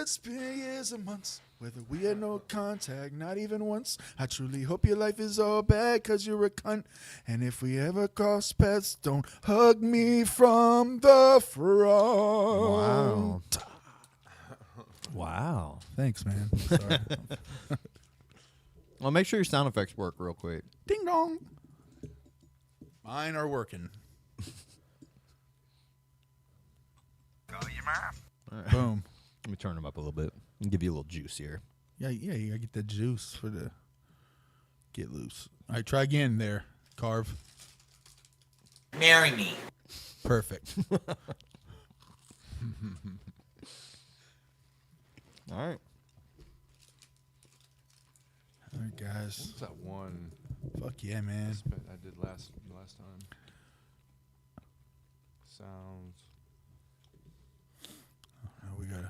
It's been years and months, whether we had no contact, not even once. I truly hope your life is all bad, cause you're a cunt. And if we ever cross paths, don't hug me from the front. Wow. Thanks, man. Sorry. Well, make sure your sound effects work real quick. Ding dong. Mine are working. Call your mom. All right. Boom. Let me turn them up a little bit and give you a little juice here. Yeah, you gotta get that juice for the get loose. All right, try again there, Carve. Marry me. Perfect. All right. All right, guys. What's that one Fuck yeah, man. I did last time? Sounds. Oh, we gotta.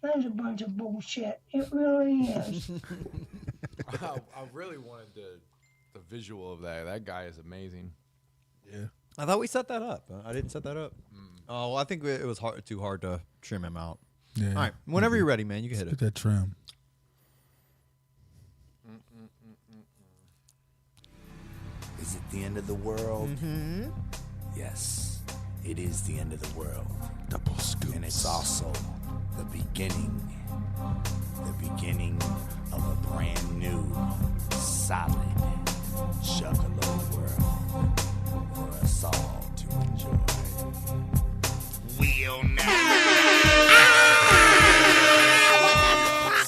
That's a bunch of bullshit. It really is. I really wanted the visual of that. That guy is amazing. Yeah. I thought we set that up. I didn't set that up. Oh, well, I think it was too hard to trim him out. Yeah. All right. Whenever you're ready, man, you can hit Get it. that trim. Is it the end of the world? Mm-hmm. Yes, it is the end of the world. Double scoop. And it's also the beginning of a brand new, solid Juggalo world for us all to enjoy. We'll never.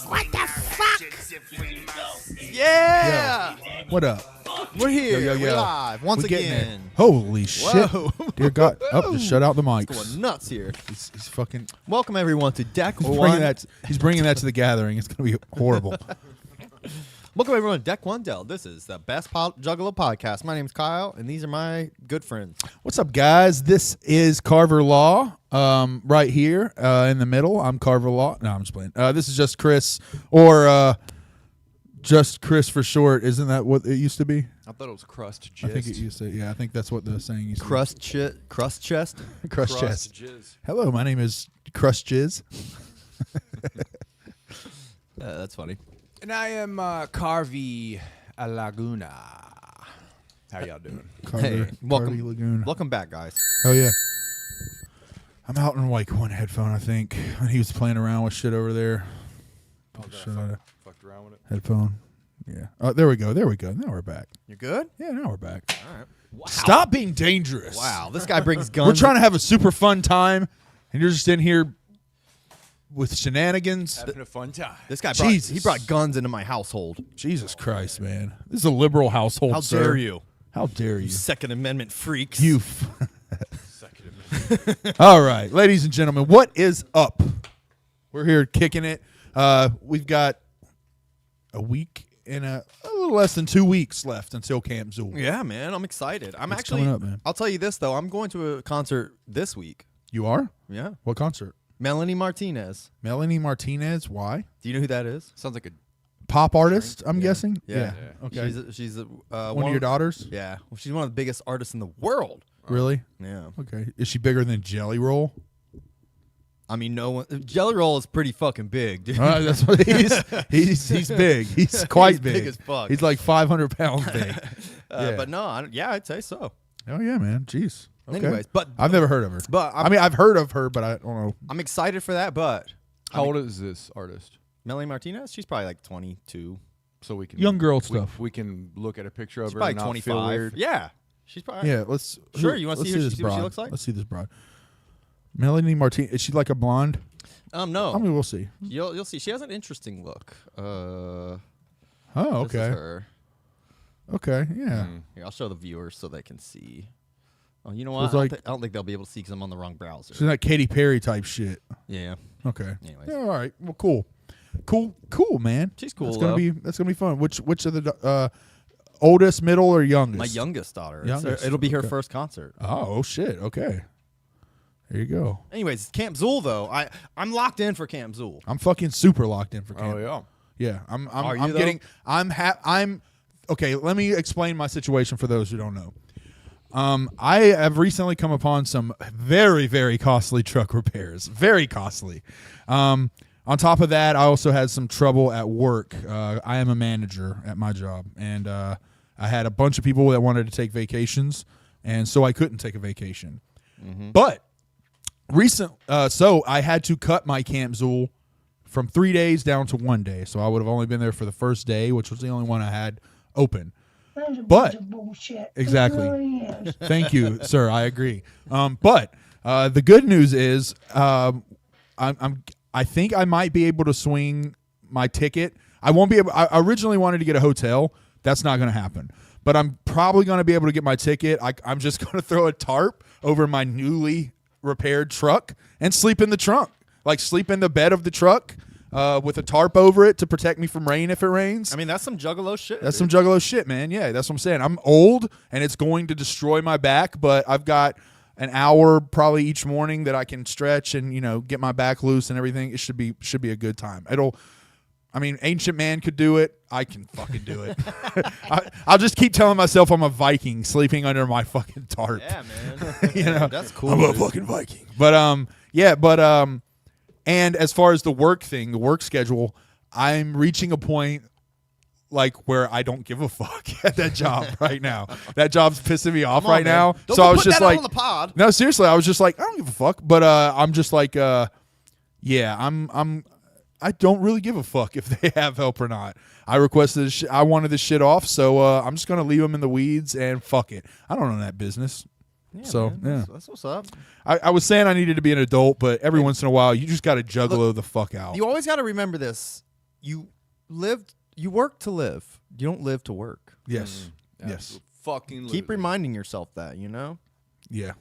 What the fuck? Yeah. What up? We're here. Yo, yo, yo. We're live once We getting again. it. Holy shit. Whoa. Dear God. Oh, just shut out the mics. Going nuts here. He's fucking. Welcome everyone to Deck He's One. bringing that to the gathering. It's going to be horrible. Welcome everyone to Deck One Dell. This is the best Juggalo podcast. My name's Kyle, and these are my good friends. What's up, guys? This is Carver Law, right here in the middle. I'm Carver Law. No, I'm just playing. This is just Chris, or just Chris for short. Isn't that what it used to be? I thought it was crust I jizz. think it used to. Yeah, I think that's what the saying used Crust chest. to be. Crust Crust chest. jizz. Hello, my name is Crust Jizz. That's funny. And I am Carvey Laguna. How y'all doing? Carver, Hey, welcome. Carvey Lagoon. Welcome back, guys. Oh yeah. I'm out in like one headphone, I think. And he was playing around with shit over there. Oh, Shit out of fucked around with it. headphone. Yeah. Oh, there we go. There we go. Now we're back. You good? Yeah, now we're back. All right. Wow. Stop being dangerous. Wow, this guy brings guns. We're trying to have a super fun time, and you're just in here with shenanigans. Having a fun time. This guy Jesus. brought guns into my household. Jesus Christ, man. This is a liberal household, How sir. dare you? How dare you? Second Amendment freaks. You. Second amendment. All right, ladies and gentlemen, what is up? We're here kicking it. We've got a week and a little less than 2 weeks left until Camp Zool. Yeah, man, I'm excited. I'm It's actually. coming up, man. I'll tell you this though. I'm going to a concert this week. You are? Yeah, What concert? Melanie Martinez. Melanie Martinez. Why? Do you know who that is? Sounds like a. Pop artist, I'm guessing? Yeah. Okay. She's one of your daughters? Yeah, well, she's one of the biggest artists in the world. Really? Yeah, Okay. Is she bigger than Jelly Roll? I mean, no one. Jelly Roll is pretty fucking big, dude. That's what he's big. He's quite He's big as fuck. He's like 500 pounds big. Yeah. But no, I'd say so. Oh yeah, man. Jeez. Okay. Anyways, but I've never heard of her. But I mean, I've heard of her, but I don't know. I'm excited for that. But How old is this artist? Melanie Martinez, she's probably like 22. So we can Young girl we- stuff. We can look at a picture of She's her probably and not 25. feel weird. Yeah, she's probably. Yeah, let's. Sure, you wanna let's see her- this see what she broad. looks like? Let's see this broad. Melanie Martinez. Is she like a blonde? No. I mean, we'll see. You'll see. She has an interesting look. Oh, This is okay. her. Okay, yeah. Mm. Here, I'll show the viewers so they can see. Oh, you know So what? it's I don't, like- I don't think they'll be able to see because I'm on the wrong browser. She's like Katy Perry type shit. Yeah. Okay. Anyways. Yeah. All right. Well, cool, man. She's cool, That's gonna though. be fun. Which of the oldest, middle, or youngest? My youngest daughter. Youngest, It'll be her okay. first concert. Oh shit. Okay. There you go. Anyways, Camp Zool though. I'm locked in for Camp Zool. I'm fucking super locked in for camp. Oh yeah. Yeah, I'm Are you, getting. I'm okay. Let me explain my situation for those who don't know. I have recently come upon some very, very costly truck repairs. Very costly. On top of that, I also had some trouble at work. I am a manager at my job, and I had a bunch of people that wanted to take vacations, and so I couldn't take a vacation. But so I had to cut my Camp Zool from 3 days down to 1 day. So I would have only been there for the first day, which was the only one I had open. That's a But- bunch of bullshit. Exactly. It really is. Thank you, sir. I agree. But the good news is, I think I might be able to swing my ticket. I won't be able. I originally wanted to get a hotel. That's not going to happen. But I'm probably going to be able to get my ticket. I'm just going to throw a tarp over my newly repaired truck and sleep in the trunk, like sleep in the bed of the truck with a tarp over it to protect me from rain if it rains. I mean, that's some juggalo shit. That's dude. some juggalo shit, man. Yeah, that's what I'm saying. I'm old and it's going to destroy my back, but I've got an hour probably each morning that I can stretch and, get my back loose and everything. It should be a good time. Ancient man could do it. I can fucking do it. I'll just keep telling myself I'm a Viking sleeping under my fucking tarp. Yeah, man. That's cool. I'm a dude. fucking Viking. But and as far as the work schedule, I'm reaching a point like where I don't give a fuck at that job right now. That job's pissing me off Come on, right man. now. Don't So I was put just that out like, on the pod. no, seriously, I was just like, I don't give a fuck. But I'm just like, I don't really give a fuck if they have help or not. I I wanted this shit off, so I'm just gonna leave them in the weeds and fuck it. I don't own that business. So man, that's what's up. I was saying I needed to be an adult, but every once in a while, you just got to juggalo the fuck out. You always got to remember this. You work to live. You don't live to work. Yes. Yes. Absolute Fucking Keep reminding yourself that, Yeah.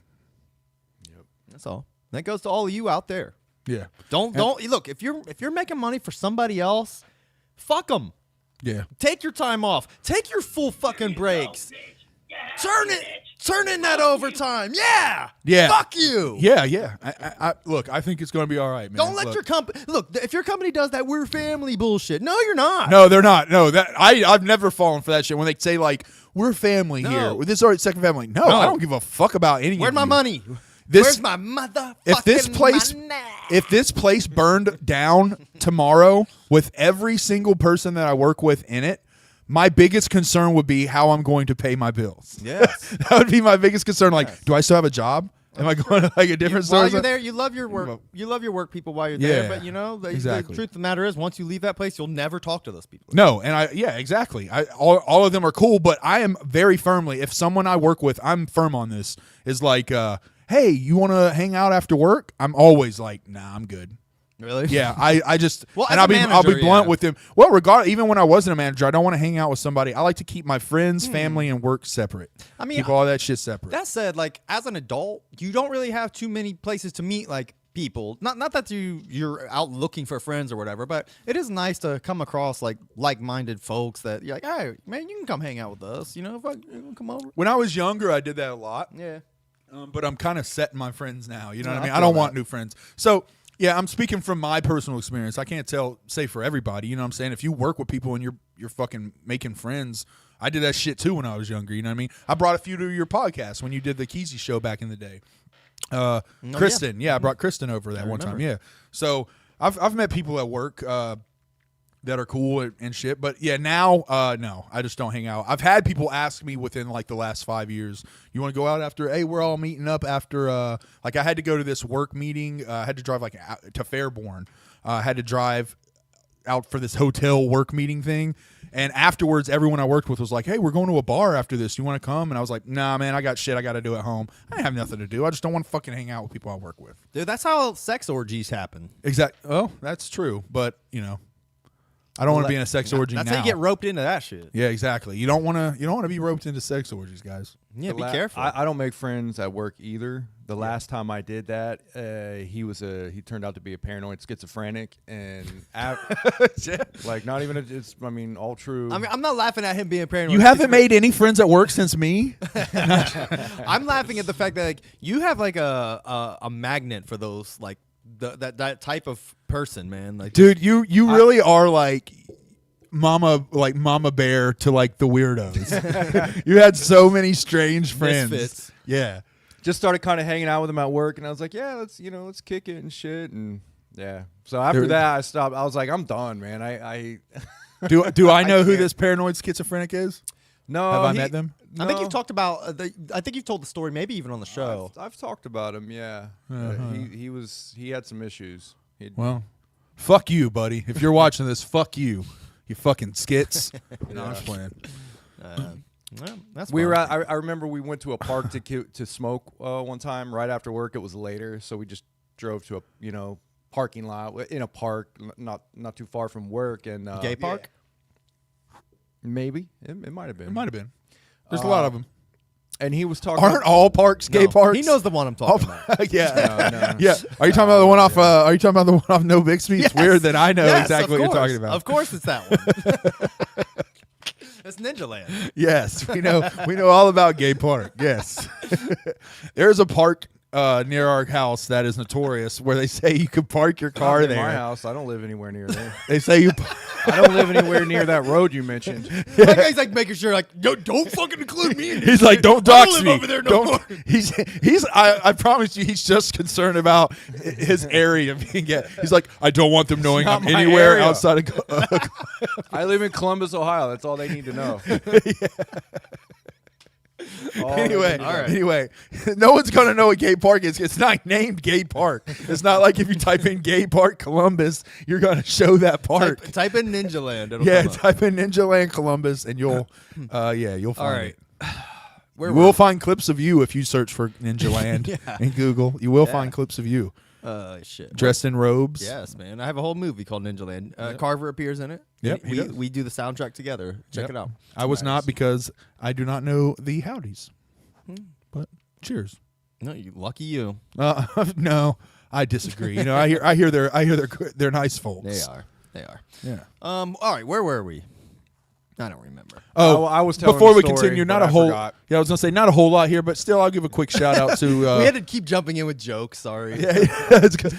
That's all. That goes to all of you out there. Yeah. Don't look, if you're making money for somebody else, fuck them. Yeah. Take your time off. Take your full fucking breaks. Turn in that overtime. Yeah. Yeah. Fuck you. Yeah. Yeah. I think it's going to be all right, man. Don't let your company look. If your company does that, we're family bullshit. No, you're not. No, they're not. No, I've never fallen for that shit. When they say like we're family No. here, this is our second family. No, I don't give a fuck about any. Where's of my you. money? This- Where's my motherfucking If this place burned down tomorrow with every single person that I work with in it, my biggest concern would be how I'm going to pay my bills. Yes. That would be my biggest concern. Like, do I still have a job? Am I going to like a different While source? you're there, you love your work. You love your work people while you're Yeah, there. But the exactly. truth of the matter is, once you leave that place, you'll never talk to those people. No, and exactly. All of them are cool, but I am very firmly, if someone I work with, I'm firm on this, is like, hey, you want to hang out after work? I'm always like, nah, I'm good. Really? Yeah, I just Well, and as I'll a be manager, blunt yeah. with them. Well, even when I wasn't a manager, I don't want to hang out with somebody. I like to keep my friends, family, and work separate. I mean, keep all that shit separate. That said, like as an adult, you don't really have too many places to meet like people. Not that you're out looking for friends or whatever, but it is nice to come across like-minded folks that you're like, hey, man, you can come hang out with us. Fuck, you can come over. When I was younger, I did that a lot. Yeah. But I'm kind of setting my friends now. You know what I I mean? I feel don't that. want new friends. So, yeah, I'm speaking from my personal experience. I can't say for everybody. You know what I'm saying? If you work with people and you're fucking making friends, I did that shit too when I was younger. You know what I mean? I brought a few to your podcast when you did the Keezy show back in the day. Kristen, yeah, I brought Kristen over that one time. Yeah. So I've met people at work that are cool and shit. But yeah, now, no, I just don't hang out. I've had people ask me within like the last 5 years, you want to go out after, hey, we're all meeting up after, like I had to go to this work meeting. I had to drive like out to Fairborn. I had to drive out for this hotel work meeting thing. And afterwards, everyone I worked with was like, hey, we're going to a bar after this. You want to come? And I was like, nah, man, I got shit I got to do at home. I have nothing to do. I just don't want to fucking hang out with people I work with. Dude, that's how sex orgies happen. Exactly. Oh, that's true. But, I don't want to be in a sex orgy That's now. how you get roped into that shit. Yeah, exactly. You don't want to be roped into sex orgies, guys. Yeah, be careful. I don't make friends at work either. The last time I did that, he turned out to be a paranoid schizophrenic, and like not even all true. I mean, I'm not laughing at him being paranoid. You haven't made any friends at work since me? I'm laughing at the fact that like you have like a magnet for those like that type of person, man. Like, Dude, you really are like Mama Bear to like the weirdos. You had so many strange friends. Misfits. Yeah. Just started kind of hanging out with him at work, and I was like, yeah, let's kick it and shit, and yeah. So after that, I stopped. I was like, I'm done, man. I Do I know who can't. this paranoid schizophrenic is? no. Have I met them? I think no. you've talked about. I think you've told the story, maybe even on the show. I've talked about him. Yeah. He had some issues. Well, fuck you, buddy. If you're watching this, fuck you. You fucking skits. No, I'm just playing. Well, that's We fun. were at, I remember we went to a park to smoke one time right after work. It was later, so we just drove to a parking lot in a park not too far from work, and gay park. maybe it might have been. It might have been. There's a lot of them. And he was talking. Aren't all parks gay No, parks? He knows the one I'm talking about. Yeah. No. Yeah. Are you talking about the one off? Are you talking about the one off No Bixby? It's Yes. weird that I know Yes, exactly of what you're course. talking about. Of course, it's that one. That's Ninja Land. Yes, we know all about Gay Park. Yes, there's a park near our house that is notorious where they say you can park your car in there. my house. I don't live anywhere near there. They say you. I don't live anywhere near that road you mentioned. That guy's like making sure, like, don't fucking include me. In this He's like, shit. don't I dox live me. over there no Don't. more. He's. I promise you, he's just concerned about his area being gay. He's like, I don't want them knowing not I'm my anywhere area. outside of. I live in Columbus, Ohio. That's all they need to know. Anyway, no one's gonna know what Gay Park is. It's not named Gay Park. It's not like if you type in Gay Park Columbus, you're gonna show that park. Type in Ninja Land. It'll Yeah, come up. type in Ninja Land Columbus, and you'll find All right. it. Where You were will we? find clips of you if you search for Ninja Land in Google. You will find clips of you Shit. dressed in robes. Yes, man. I have a whole movie called Ninja Land. Carver appears in it. Yep, he does. We do the soundtrack together. Check Yep. it out. I was not because I do not know the Howdies. But cheers. No, lucky you. No, I disagree. I hear they're nice folks. They are. Yeah. All right. Where were we? I don't remember. Oh, I was telling before the we story, continue, not but a I whole. forgot. Yeah, I was gonna say not a whole lot here, but still, I'll give a quick shout out to. we had to keep jumping in with jokes. Sorry. It's good.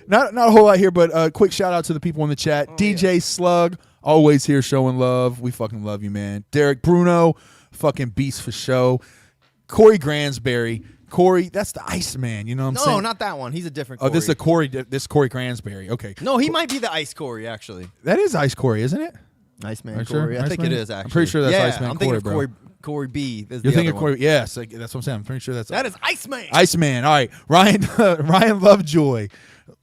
Not a whole lot here, but a quick shout out to the people in the chat. DJ Slug, always here showing love. We fucking love you, man. Derek Bruno, fucking beast for show. Corey Gransberry. Corey, that's the Iceman. You know what I'm No, saying? not that one. He's a different. Oh, Corey. this is a Corey. This Corey Gransberry. Okay, No, he might be the Ice Corey actually. that is Ice Corey, isn't it? Iceman Are you sure? Corey. I think Iceman? it is actually. I'm pretty sure that's yeah, Iceman I'm thinking Corey, of Corey B. Is You're the thinking other Corey? one. Yes, that's what I'm saying. I'm pretty sure that's That is Iceman. Iceman. All right, Ryan Lovejoy,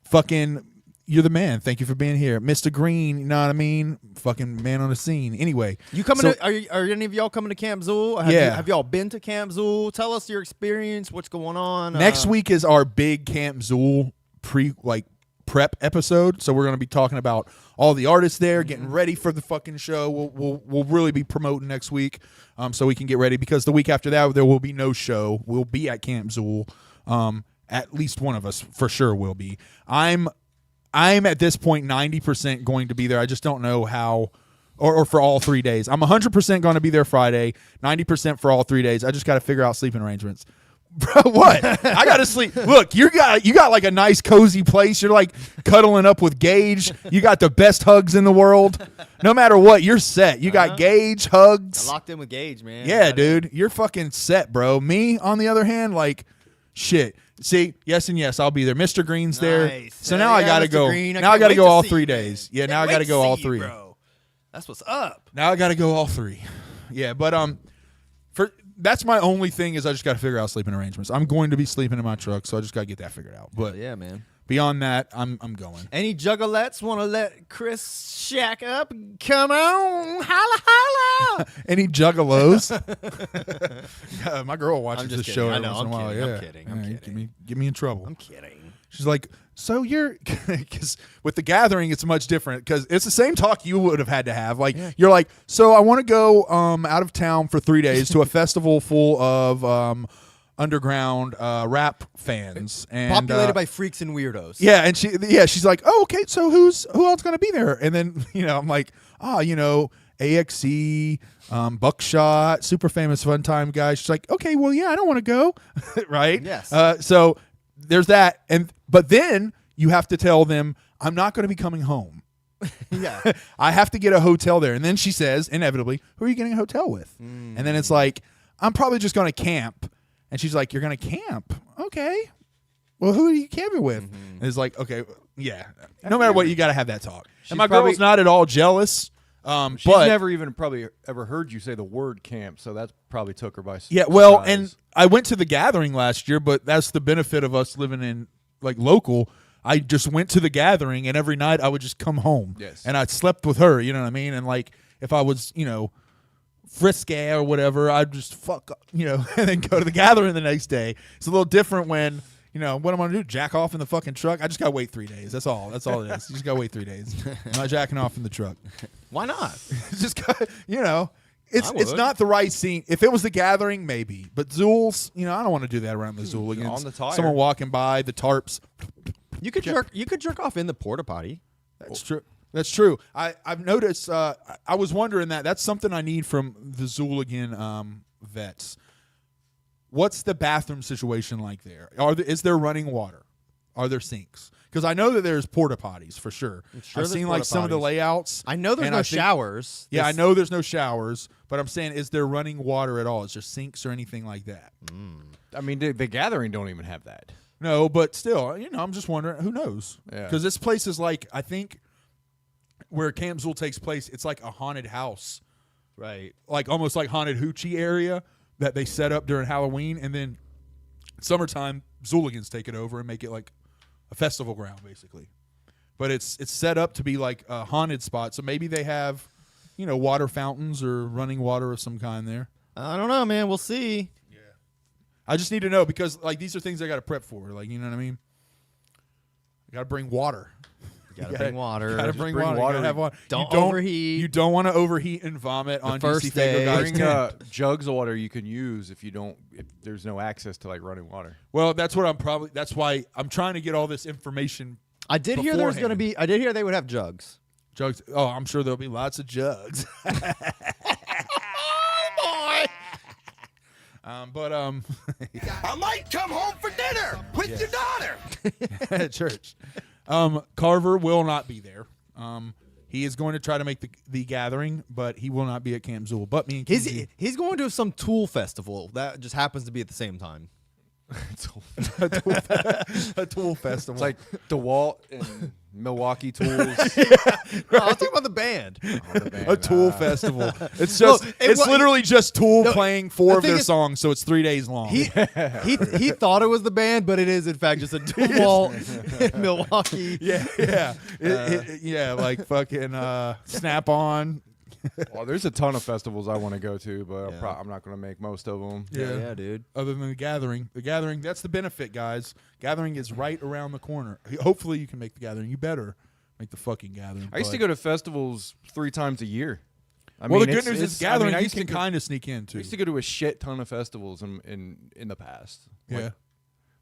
fucking, you're the man. Thank you for being here, Mr. Green. You know what I mean? Fucking man on the scene. Anyway, You coming? so- Are any of y'all coming to Camp Zool? Have y'all been to Camp Zool? Tell us your experience. What's going on? Next week is our big Camp Zool prep episode, so we're going to be talking about all the artists there, getting ready for the fucking show. We'll really be promoting next week, so we can get ready, because the week after that there will be no show. We'll be at Camp Zool. At least one of us for sure will be. I'm at this point 90% going to be there. I just don't know how. Or for all 3 days. I'm 100% going to be there Friday, 90% for all 3 days. I just got to figure out sleeping arrangements. Bro, what? I got to sleep. Look, you got like a nice cozy place. You're like cuddling up with Gage. You got the best hugs in the world. No matter what, you're set. You got Gage hugs. locked in with Gage, man. Yeah, dude, you're fucking set, bro. Me, on the other hand, like, shit. See, yes and yes, I'll be there. Mr. Green's there. Nice. So now I Yeah, gotta Mr. go. Green, I Now I can't gotta wait go to all see 3 you, days. man. Yeah, Can't now I wait gotta to go all see you, 3. bro. That's what's up. Now I gotta go all 3. Yeah, but that's my only thing, is I just gotta figure out sleeping arrangements. I'm going to be sleeping in my truck, so I just gotta get that figured out. But Yeah, man. beyond that, I'm going. Any juggalettes want to let Chris shack up? Come on, holla holla. Any juggalos? Yeah, my girl watches I'm just this show kidding. every I once in a know, while. I'm Yeah, kidding, I'm Yeah, kidding. Get me in trouble. I'm kidding. She's like, so you're, because with the gathering, it's much different, because it's the same talk you would have had to have. Like, you're like, so I want to go out of town for 3 days to a festival full of underground rap fans, and Populated by freaks and weirdos. yeah, and she's like, oh, okay, so who else gonna be there? And then I'm like, AXE, Buckshot, super famous fun time guy. She's like, okay, well, yeah, I don't want to go, right? Yes. So there's that, but then you have to tell them, I'm not going to be coming home. Yeah. I have to get a hotel there. And then she says, inevitably, who are you getting a hotel with? And then it's like, I'm probably just going to camp. And she's like, you're going to camp? Okay. Well, who are you camping with? And it's like, okay, yeah. No matter what, you got to have that talk. And my probably- girl's not at all jealous. She's But never even probably ever heard you say the word camp, so that probably took her by yeah, well, surprise. and I went to the gathering last year, but that's the benefit of us living in like local. I just went to the gathering, and every night I would just come home. Yes. And I slept with her, you know what I mean? And like if I was, frisky or whatever, I'd just fuck, and then go to the gathering the next day. It's a little different when, what am I gonna do? Jack off in the fucking truck? I just gotta wait 3 days. That's all. That's all it is. You just gotta wait 3 days. I'm not jacking off in the truck. Why not? It's just it's would. not the right scene. If it was the gathering, maybe. But Zools, I don't want to do that around the Zooligans. On the tire. Someone walking by, the tarps. You could jerk off in the porta potty. That's true. That's true. I've noticed. I was wondering that. That's something I need from the Zooligan vets. What's the bathroom situation like there? Is there running water? Are there sinks? Because I know that there's porta potties for sure. Sure I've there's seen like some of the porta-potties. layouts. I know there's and no I think- showers. Yeah, I This- know there's no showers, but I'm saying, is there running water at all? Is there sinks or anything like that? I mean, the gathering don't even have that. No, but still, I'm just wondering. Who knows? Yeah. Because this place is like, I think, where Camp Zool takes place, it's like a haunted house, Right. like almost like haunted hoochie area that they set up during Halloween, and then summertime Zooligans take it over and make it like a festival ground, basically. But it's set up to be like a haunted spot, so maybe they have, water fountains or running water of some kind there. I don't know, man. We'll see. I just need to know because like these are things I got to prep for. Like, you know what I mean? I got to bring water. You gotta bring water. Got to Just bring bring water. water. You gotta have water. Don't You overheat. You don't want to overheat and vomit on first DC day. Fago Guy's Bring tent. jugs of water you can use if there's no access to like running water. Well, that's what that's why I'm trying to get all this information. I did hear there was gonna beforehand. be. I did hear they would have jugs. Jugs. Oh, I'm sure there'll be lots of jugs. But I might come home for dinner with your daughter. at church, Carver will not be there. He is going to try to make the gathering, but he will not be at Camp Zool. But me and Kenzie, He's going to some Tool festival that just happens to be at the same time. a tool festival. It's like DeWalt and Milwaukee Tools. No, I was talking about the band. a Tool festival. It's just Look, it's literally just Tool No, playing 4 of thing their is- songs, so it's 3 days long. He thought it was the band, but it is in fact just a DeWalt in Milwaukee. yeah, yeah, like fucking Snap On. Well, there's a ton of festivals I want to go to, but Yeah. I'm not going to make most of them. Yeah, dude. Other than the gathering, that's the benefit, guys. Gathering is right around the corner. Hopefully, you can make the gathering. You better make the fucking gathering. I used to bud. go to festivals 3 times a year. Well, mean, the good it's- news is it's- I mean, gathering I you used can to kind of sneak in I too. used to go to a shit ton of festivals in the past. Like, Yeah,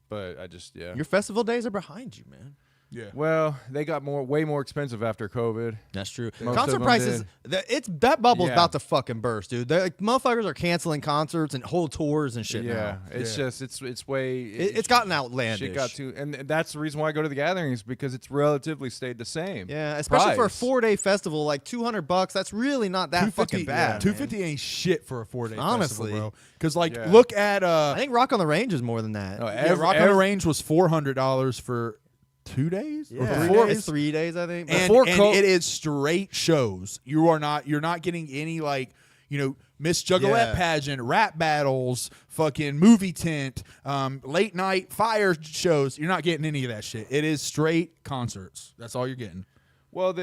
but I just Your festival days are behind you, man. yeah. Well, they got way more expensive after COVID. That's true. Most Concert of them prices, that bubble's Yeah. about to fucking burst, dude. Like, motherfuckers are canceling concerts and whole tours and shit Yeah, now. it's Yeah. just it's way It's gotten outlandish. Shit got to, and that's the reason why I go to the gatherings because it's relatively stayed the same. Yeah, especially for a Price. 4-day festival, like $200. That's really not that fucking bad. Yeah, man. $250 ain't shit for a 4-day Honestly. festival, bro. Because like, Yeah. look at I think Rock on the Range is more than that. No, yeah, Rock on the Range was $400 for 2 days or 3 It's days. 3 days, I think. And, Before and co- it is straight shows. You're not getting any like, Miss Juggalette Yeah. pageant, rap battles, fucking movie tent, late night fire shows. You're not getting any of that shit. It is straight concerts. That's all you're getting. Well,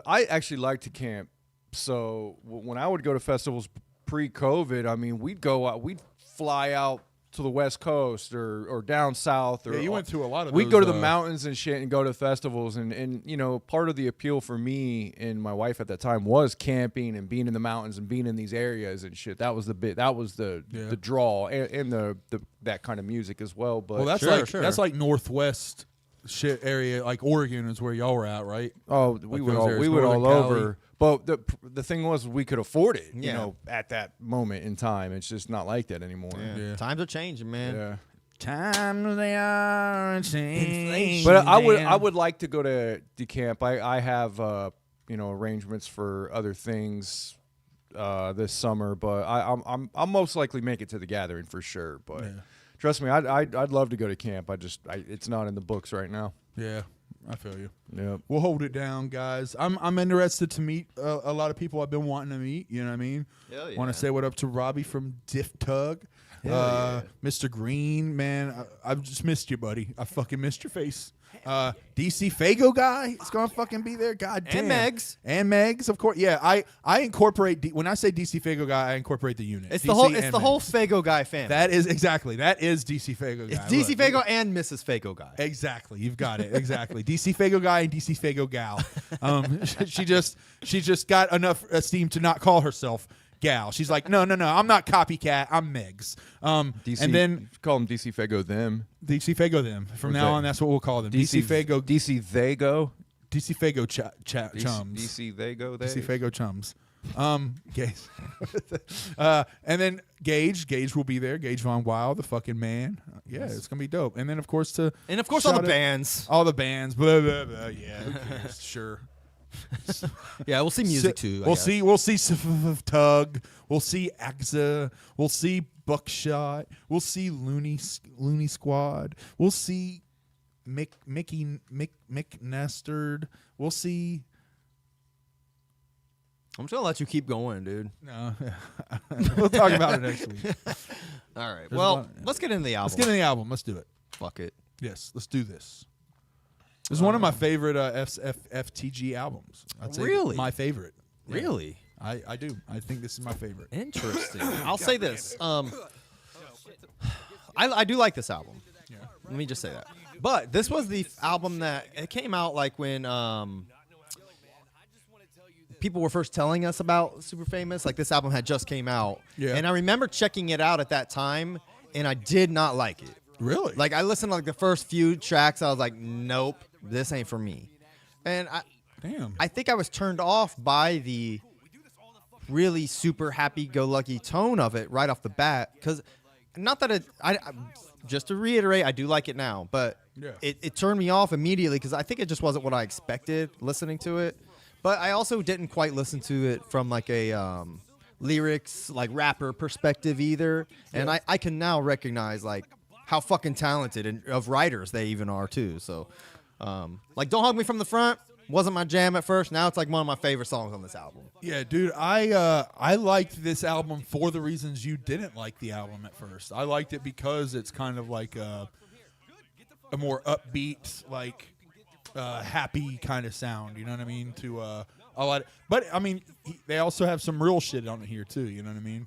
I actually like to camp. So when I would go to festivals pre-COVID, I mean, we'd go out, we'd fly out to the West Coast or down south. Or Yeah, you went to a lot of We'd those, go to the mountains and shit and go to festivals. And part of the appeal for me and my wife at that time was camping and being in the mountains and being in these areas and shit. That was the Yeah. draw and the that kind of music as well. But Well, that's that's like Northwest shit area, like Oregon is where y'all were at, right? Oh, Like those areas, we went all Northern over. Cali. But the thing was, we could afford it. Yeah. At that moment in time, it's just not like that anymore. Yeah. Times are changing, man. Yeah. Times they are changing. But I would like to go to camp. I have arrangements for other things this summer. But I'll most likely make it to the gathering for sure. But trust me, I'd love to go to camp. It's not in the books right now. Yeah, I feel you. Yep. We'll hold it down, guys. I'm interested to meet a lot of people I've been wanting to meet. You know what I mean? Hell yeah. Want to say what up to Robbie from Diff Tug. Mr. Green, man, I've just missed you, buddy. I fucking missed your face. DC Fago guy is gonna fucking be there. God damn. And Megs, of course. Yeah, I incorporate when I say DC Fago guy, I incorporate the unit. It's DC the whole and whole Megs. Fago guy family. That is DC Fago guy. It's DC Look, Fago and Mrs. Fago guy. Exactly, you've got it. Exactly, DC Fago guy and DC Fago gal. She just got enough esteem to not call herself gal. She's like, no, I'm not copycat. I'm Megs. DC, and then call them DC Fago them. DC Fago them. From Or now they. on, that's what we'll call them. DC Fago. DC they go. DC Fago chums. DC they go. They. DC Fago chums. Gage. And then Gage will be there. Gage Von Wild, the fucking man. Yeah, it's gonna be dope. And then of course all all the shout out- bands. all the bands. Blah blah blah. Yeah, who cares? Sure. Yeah, we'll see music too. I We'll guess. see. We'll see Tug. We'll see Axa. We'll see Buckshot. We'll see Looney Squad. We'll see Mick Nestard. We'll see. I'm just gonna let you keep going, dude. No, we'll talk about it next week. All right. There's a Well, lot- let's get into the album. Let's get in the album. Let's do it. Fuck it. Yes, let's do this. This is one of my favorite FTG albums. I'd say Really? my favorite. Yeah. Really I do. I think this is my favorite. interesting. I'll say this. I do like this album. Yeah. Let me just say that. But this was the album that it came out like when people were first telling us about Super Famous. Like this album had just came out. Yeah. And I remember checking it out at that time, and I did not like it. Really? Like I listened to like the first few tracks, I was like, nope, this ain't for me. And damn. I think I was turned off by the really super happy-go-lucky tone of it right off the bat. Because not that I just to reiterate, I do like it now, but Yeah. it turned me off immediately because I think it just wasn't what I expected listening to it. But I also didn't quite listen to it from like a lyrics, like rapper perspective either. And I can now recognize like how fucking talented and of writers they even are too. So like Don't Hug Me From the Front wasn't my jam at first. Now it's like one of my favorite songs on this album. Yeah, dude, I liked this album for the reasons you didn't like the album at first. I liked it because it's kind of like a more upbeat, like happy kind of sound. You know what I mean? To a lot, but I mean, they also have some real shit on it here too. You know what I mean?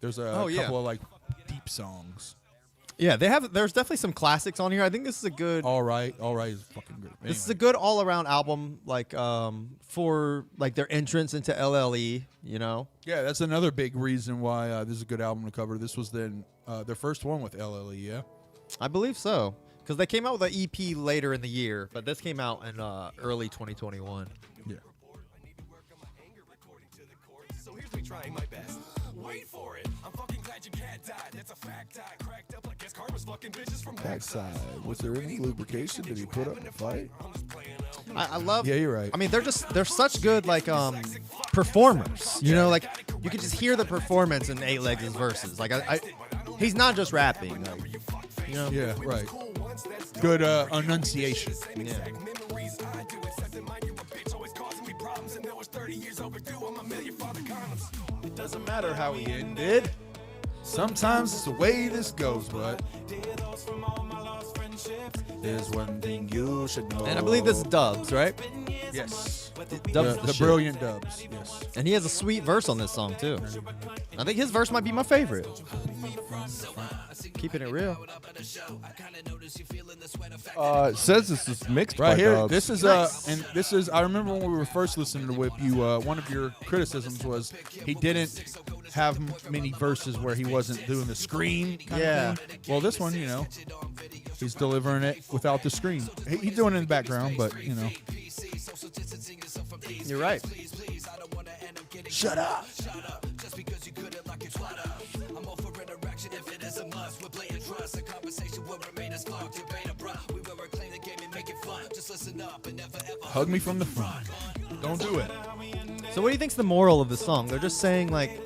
There's a couple of like deep songs. Yeah, there's definitely some classics on here. I think this is a good All right is fucking good. This is a good all-around album, like for like their entrance into LLE. You know, Yeah, that's another big reason why this is a good album to cover. This was then their first one with LLE. Yeah. I believe so, because they came out with an EP later in the year, but this came out in early 2021. Yeah. So here's me trying my best. Wait for it. I'm fucking glad your cat died. That's a fact. I cracked up like guess karma's fucking bitches from Backside. Was there any lubrication? Did he put up a fight? I love. Yeah, you're right. I mean, they're such good like performers. You know, like you can just hear the performance in Eight Legs' verses. Like he's not just rapping. Like, you know. Yeah, right. Good enunciation. Yeah. It doesn't matter how we ended. Sometimes it's the way this goes, but there's one thing you should know. And I believe this is Dubs, right? Yes. Dubs The shit. brilliant Dubs. Yes. And he has a sweet verse on this song too. I think his verse might be my favorite. Keeping it real. It says this is mixed Right by here. Dubs. This is this is. I remember when we were first listening to Whip. You one of your criticisms was he didn't have many verses where he wasn't doing the scream. Kind Yeah. of thing. Well, this one, you know, he's delivering it without the scream. He's doing it in the background, but you know. You're right. Shut up. Hug me from the front. Don't do it. So what do you think's the moral of the song? They're just saying like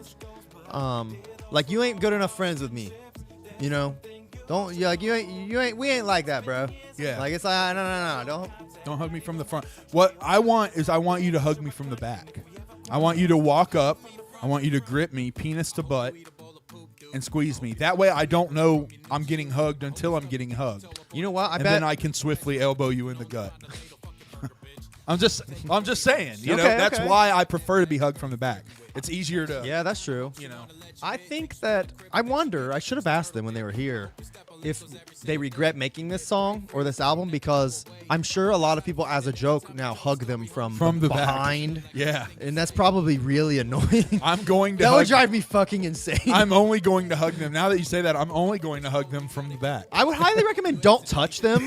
you ain't good enough friends with me, you know? Don't we ain't like that, bro. Yeah. Like it's like no, Don't hug me from the front. What I want you to hug me from the back. I want you to walk up. I want you to grip me, penis to butt, and squeeze me. That way I don't know I'm getting hugged until I'm getting hugged. You know what? I And bet then I can swiftly elbow you in the gut. I'm just saying, you know, Okay, that's okay. why I prefer to be hugged from the back. It's easier to, Yeah, that's true. you know. I think that I should have asked them when they were here if they regret making this song or this album, because I'm sure a lot of people as a joke now hug them from the back. behind. Yeah. And that's probably really annoying. I'm going to That would hug drive me fucking insane. I'm only going to hug them. Now that you say that, I'm only going to hug them from the back. I would highly recommend don't touch them.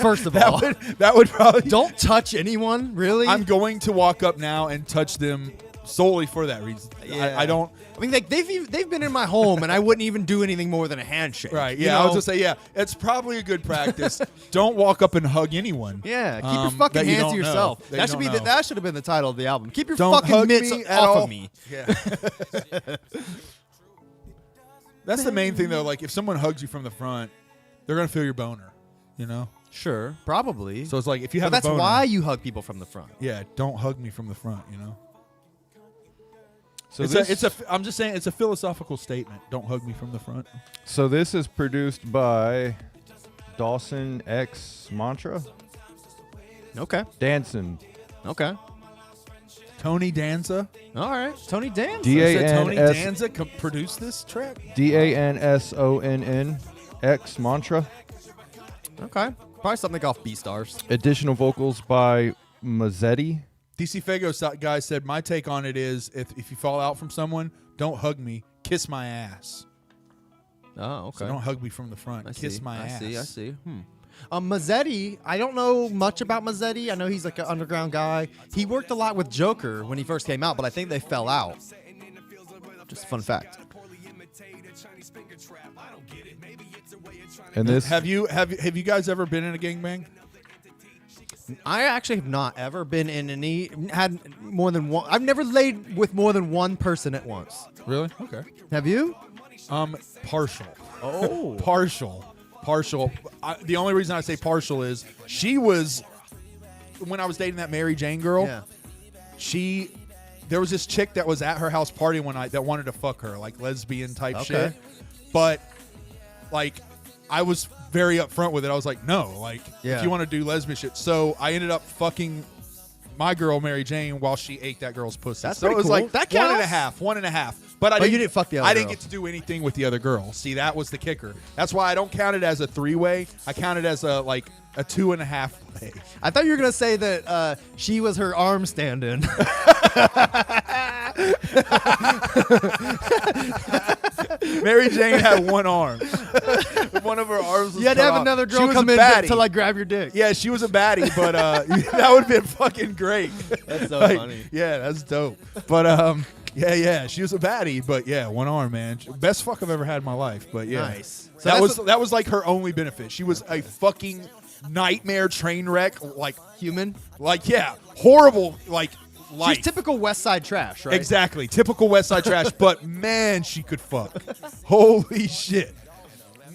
First of that all, that would probably don't touch anyone. Really, I'm going to walk up now and touch them solely for that reason. Yeah. I don't. I mean, like they've been in my home, and I wouldn't even do anything more than a handshake. Right. you Yeah. I was know? just say. Yeah. It's probably a good practice. Don't walk up and hug anyone. Yeah, keep your fucking that you hands don't to know, yourself. that That you should be don't know. that should have been the title of the album. Keep your Don't fucking hug mitts me off at all. of me. Yeah. That's the main thing, though. Like, if someone hugs you from the front, they're gonna feel your boner. You know. Sure, probably. So it's like if you but have that's a boner, why you hug people from the front. Yeah. Don't hug me from the front. You know. So I'm just saying it's a philosophical statement. Don't hug me from the front. So this is produced by Dawson X Mantra. Okay. Danson. Okay. Tony Danza. All right. Tony Danza. Tony D-A-N-S Danza produced this track. DANSONN X Mantra. Okay. Probably something off B-Stars. Additional vocals by Mazzetti. DC Fago guy said, my take on it is if you fall out from someone, don't hug me, kiss my ass. Oh, okay. So don't hug me from the front. Kiss my ass. I see. Mazzetti, I don't know much about Mazzetti. I know he's like an underground guy. He worked a lot with Joker when he first came out, but I think they fell out. Just a fun fact. And this Have you guys ever been in a gangbang? I actually have not ever been in had more than one. I've never laid with more than one person at once. Really? Okay. Have you? Partial. Oh. Partial. The only reason I say partial is she was, when I was dating that Mary Jane girl, Yeah. there was this chick that was at her house party one night that wanted to fuck her, like lesbian type Okay. shit. But like I was very upfront with it. I was like, no, like Yeah. if you want to do lesbian shit. So I ended up fucking my girl Mary Jane while she ate that girl's pussy. That's so it pretty was cool. like That one and a half. But you didn't fuck the other I didn't girl. get to do anything with the other girl. See, that was the kicker. That's why I don't count it as a 3-way. I count it as a 2.5 way. I thought you were gonna say that she was her arm stand-in. Mary Jane had one arm. One of her arms was You had to cut have off. another She girl was come a in baddie. to like grab your dick. Yeah, she was a baddie, but that would have been fucking great. That's so Like, funny. Yeah, that's dope. But yeah, she was a baddie, but yeah, one arm, man. Best fuck I've ever had in my life. But yeah, Nice. So that was like her only benefit. She was a fucking nightmare train wreck, like Human. yeah, horrible, like life. She's typical West Side trash, right? Exactly, typical West Side trash. But man, she could fuck. Holy shit!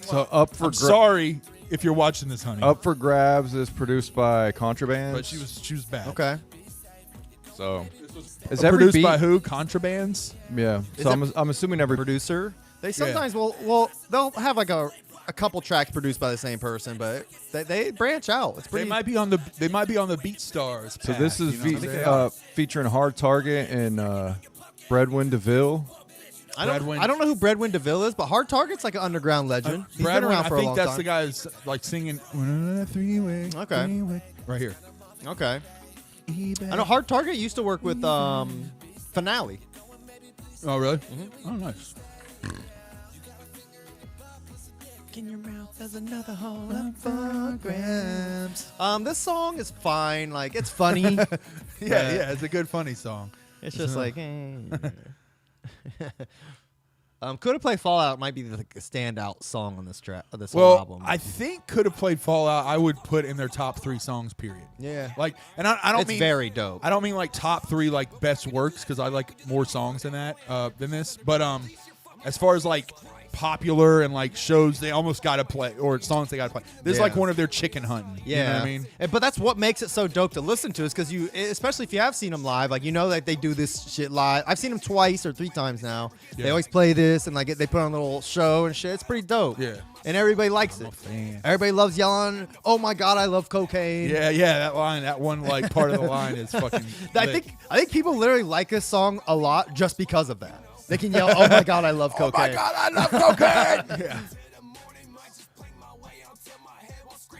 so up for I'm sorry if you're watching this, honey. Up for Grabs is produced by Contraband. But she was bad. Okay. So is every Produced beat by who? Contrabands. Yeah. Is So it- I'm assuming every Producer. They sometimes will they'll have like a couple tracks produced by the same person, but they branch out. It's They pretty. might be on the BeatStars. So path, this is you know what I'm saying? featuring Hard Target and Breadwin DeVille. I don't Breadwin. know who Breadwin DeVille is, but Hard Target's like an underground legend. He's Brad been around Wayne, for I a think long that's time. the guy who's like singing three-way. Okay. Three-way. Right here. Okay. I know Hard Target used to work with Finale. Oh really? Oh nice. In your mouth, there's another hole up for grabs. This song is fine. Like it's funny. Yeah, it's a good funny song. It's just like. Could Have Played Fallout might be the standout song on this track, this whole Well, album. I think Could Have Played Fallout. I would put in their top 3 songs. Period. Yeah. Like, and I don't It's mean very dope. I don't mean like top 3 like best works because I like more songs than that than this. But as far as like popular and like shows they almost got to play or songs they got to play. This is Yeah. like one of their chicken hunting. Yeah, You know what I mean? But that's what makes it so dope to listen to is because you, especially if you have seen them live, like you know that they do this shit live. I've seen them twice or 3 times now. They Yeah. always play this and like they put on a little show and shit. It's pretty dope. Yeah. and everybody likes it. fan. Everybody loves yelling, "Oh my god, I love cocaine." Yeah, that line, that one like part of the line is fucking. I lit. think people literally like this song a lot just because of that. They can yell, "Oh my god, I love cocaine." Oh my God, I love cocaine. Yeah.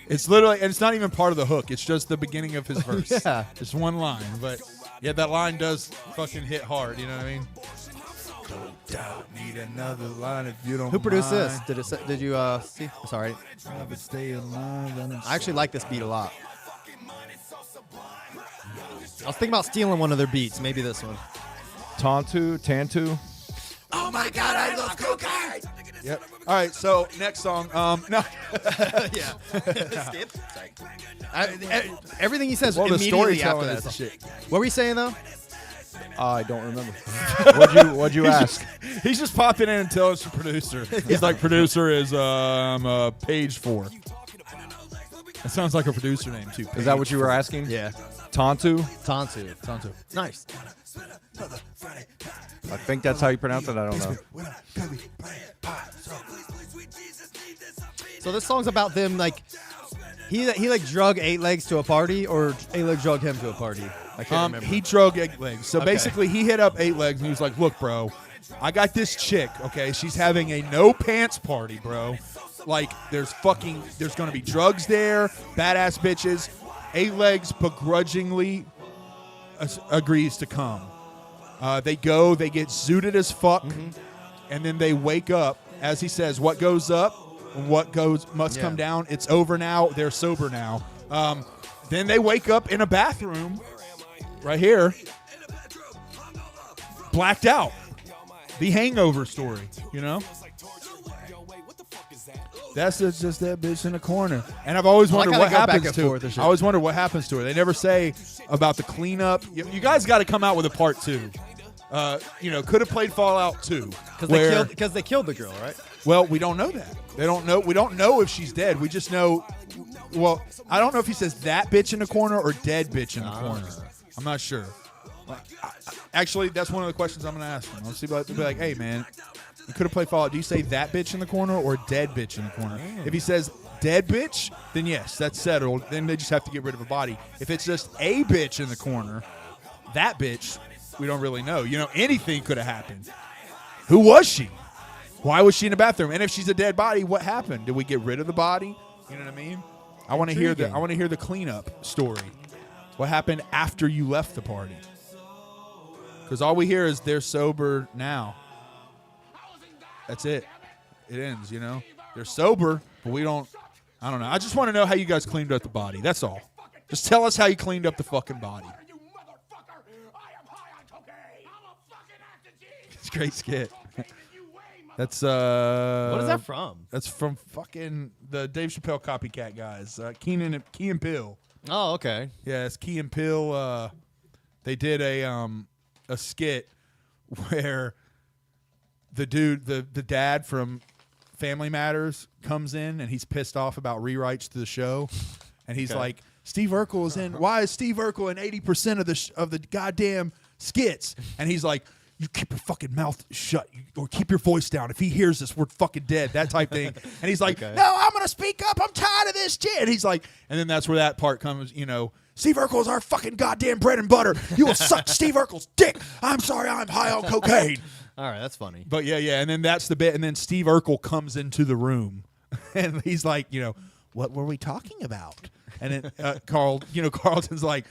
It's literally, and it's not even part of the hook. It's just the beginning of his verse. Yeah. It's one line, but yeah, that line does fucking hit hard. You know what I mean? Don't doubt, need another line if you don't. Who produced this? mind. Did you see? Sorry, Never stay alive, and I actually like this beat a lot. I was thinking about stealing one of their beats, maybe this one. Tantu. Oh my God, I love cocaine. Yep. All right, so next song. No. Yeah. Skip. Everything he says Well, the immediately storytelling after is that. the shit. What were you saying though? I don't remember. What'd you ask? He's just popping in and telling us the producer. He's like, producer is page 4. That sounds like a producer name too. Is that what you were asking? Yeah. Tantu? Tantu. Nice. I think that's how you pronounce it. I don't know. So this song's about them like he like drug 8 Legs to a party or 8 Legs drug him to a party. I can't remember. He drug 8 Legs. So Okay. basically, he hit up 8 Legs and he was like, "Look, bro, I got this chick. Okay, she's having a no pants party, bro. Like, there's gonna be drugs there, badass bitches. 8 Legs begrudgingly agrees to come. They go, they get zooted as fuck, and then they wake up. As he says, what goes up, and what must come down. It's over now. They're sober now. Then they wake up in a bathroom, right here, blacked out. The Hangover story, you know. That's just that bitch in the corner. And I've always I like wondered how what they go back happens and to forth her. and shit. I always wonder what happens to her. They never say about the cleanup. You guys got to come out with a part 2. Could have played Fallout 2. Because they killed the girl, right? Well, we don't know that. They don't know. We don't know if she's dead. We just know. Well, I don't know if he says that bitch in the corner or dead bitch in the corner. I'm not sure. Actually, that's one of the questions I'm going to ask him. I'll see. Be like, hey man, you could have played Fallout. Do you say that bitch in the corner or dead bitch in the corner? If he says dead bitch, then yes, that's settled. Then they just have to get rid of a body. If it's just a bitch in the corner, that bitch, we don't really know. Anything could have happened. Who was she? Why was she in the bathroom? And if she's a dead body, what happened? Did we get rid of the body? You know what I mean? I want to hear the. I want to hear the cleanup story. What happened after you left the party? Because all we hear is they're sober now. That's it. It ends. They're sober, but we don't. I don't know. I just want to know how you guys cleaned up the body. That's all. Just tell us how you cleaned up the fucking body. It's a great skit. That's What is that from? That's from fucking the Dave Chappelle copycat guys. Key and Peele. Oh, okay. Yeah, it's Key and Peele. They did a skit where the dude, the dad from Family Matters comes in and he's pissed off about rewrites to the show, and he's like, Steve Urkel is in. Why is Steve Urkel in 80% of the goddamn skits? And he's like, you keep your fucking mouth shut or keep your voice down. If he hears this, we're fucking dead. That type thing. And he's like, no, I'm going to speak up. I'm tired of this shit. And he's like, and then that's where that part comes, Steve Urkel is our fucking goddamn bread and butter. You will suck Steve Urkel's dick. I'm sorry, I'm high on cocaine. All right, that's funny. But yeah. And then that's the bit. And then Steve Urkel comes into the room and he's like, what were we talking about? And then Carlton's like,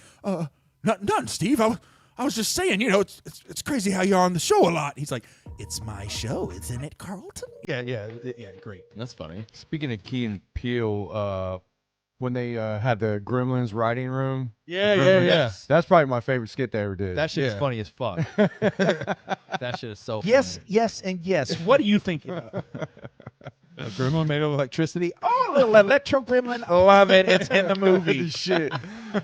nothing, Steve. I was just saying, it's crazy how you're on the show a lot. He's like, it's my show, isn't it, Carlton? Yeah, great. That's funny. Speaking of Key and Peele, when they had the Gremlins writing room. Yeah. That's probably my favorite skit they ever did. That shit's Yeah. funny as fuck. That shit is so funny. Yes, and yes. What do you think? A gremlin made of electricity. Oh, a little electro gremlin. Love it. It's in the movie. Shit.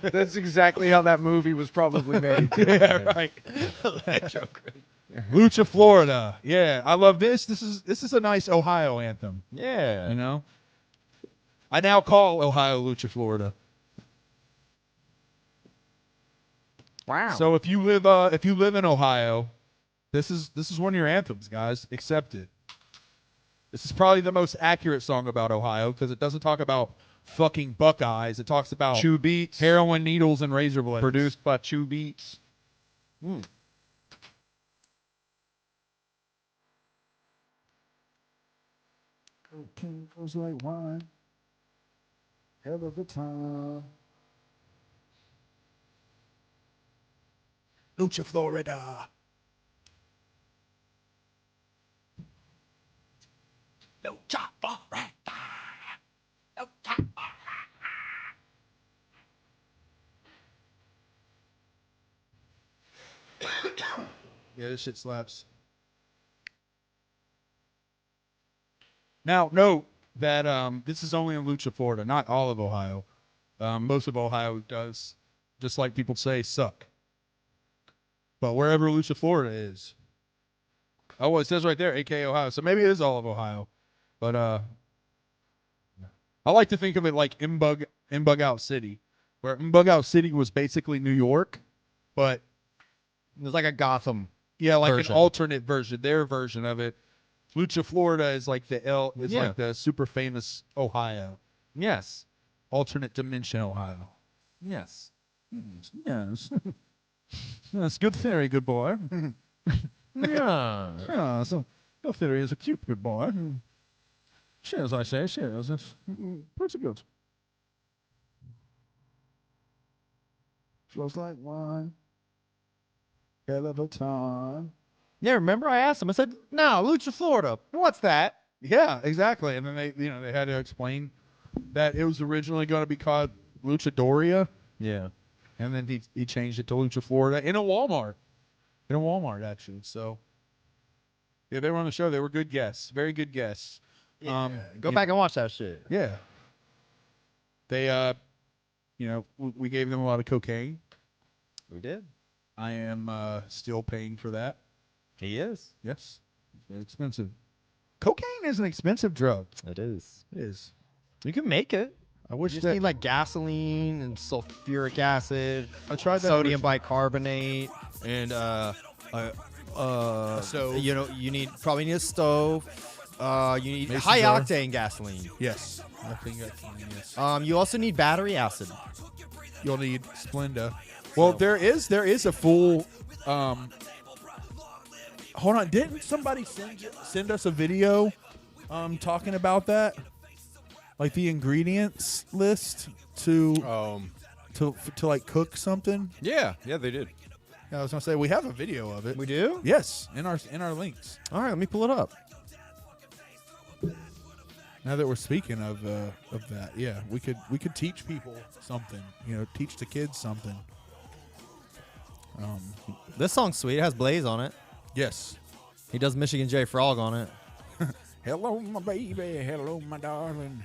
That's exactly how that movie was probably made. Yeah, right. Electro gremlin. Lucha, Florida. Yeah, I love this. This is a nice Ohio anthem. Yeah. You know, I now call Ohio Lucha, Florida. Wow. So if you live in Ohio, this is one of your anthems, guys. Accept it. This is probably the most accurate song about Ohio because it doesn't talk about fucking Buckeyes. It talks about Chew Beats. heroin needles and razor blades. Produced by Chew Beats. Goes like wine. Hell of a time. Lucha, Florida. Lucha, Florida. Lucha, Florida. Yeah, this shit slaps. Now, note that this is only in Lucha, Florida, not all of Ohio. Most of Ohio does, just like people say, suck. But wherever Lucha, Florida is. Oh, well, it says right there, a.k.a. Ohio. So maybe it is all of Ohio. But I like to think of it like Mbug Out City, where Mbug Out City was basically New York, but It's like a Gotham. yeah, like version. an alternate version, their version of it. Lucha, Florida is like like the super famous Ohio, Yes. alternate dimension Ohio. Yes. Yes. That's good theory, good boy. Yeah. Yeah, so good theory is a cute good boy. Cheers, I say, cheers. It's pretty good. Flows like wine. Hell of a time. Yeah, remember I asked him. I said, "No, Lucha, Florida. What's that?" Yeah, exactly. And then they had to explain that it was originally going to be called Luchadoria, Yeah. and then he changed it to Lucha, Florida in a Walmart. In a Walmart, actually. So, yeah, they were on the show. They were good guests. Very good guests. Go back and watch that shit. Yeah. They, we gave them a lot of cocaine. We did. I am still paying for that. He is. Yes. It's expensive. Cocaine is an expensive drug. It is. It is. You can make it. I wish You just that need like gasoline and sulfuric acid. I tried that Sodium bicarbonate and stove. you probably need a stove. You need Mason high jar. octane gasoline. Yes. I think that's yes. You also need battery acid. You'll need Splenda. Well, there is a full hold on, didn't somebody send us a video talking about that? Like the ingredients list to like cook something? Yeah, they did. Yeah, I was gonna say we have a video of it. We do? Yes, in our links. All right, let me pull it up. Now that we're speaking of that, yeah, we could teach people something. Teach the kids something. This song's sweet. It has Blaze on it. Yes. He does Michigan J Frog on it. Hello, my baby. Hello, my darling.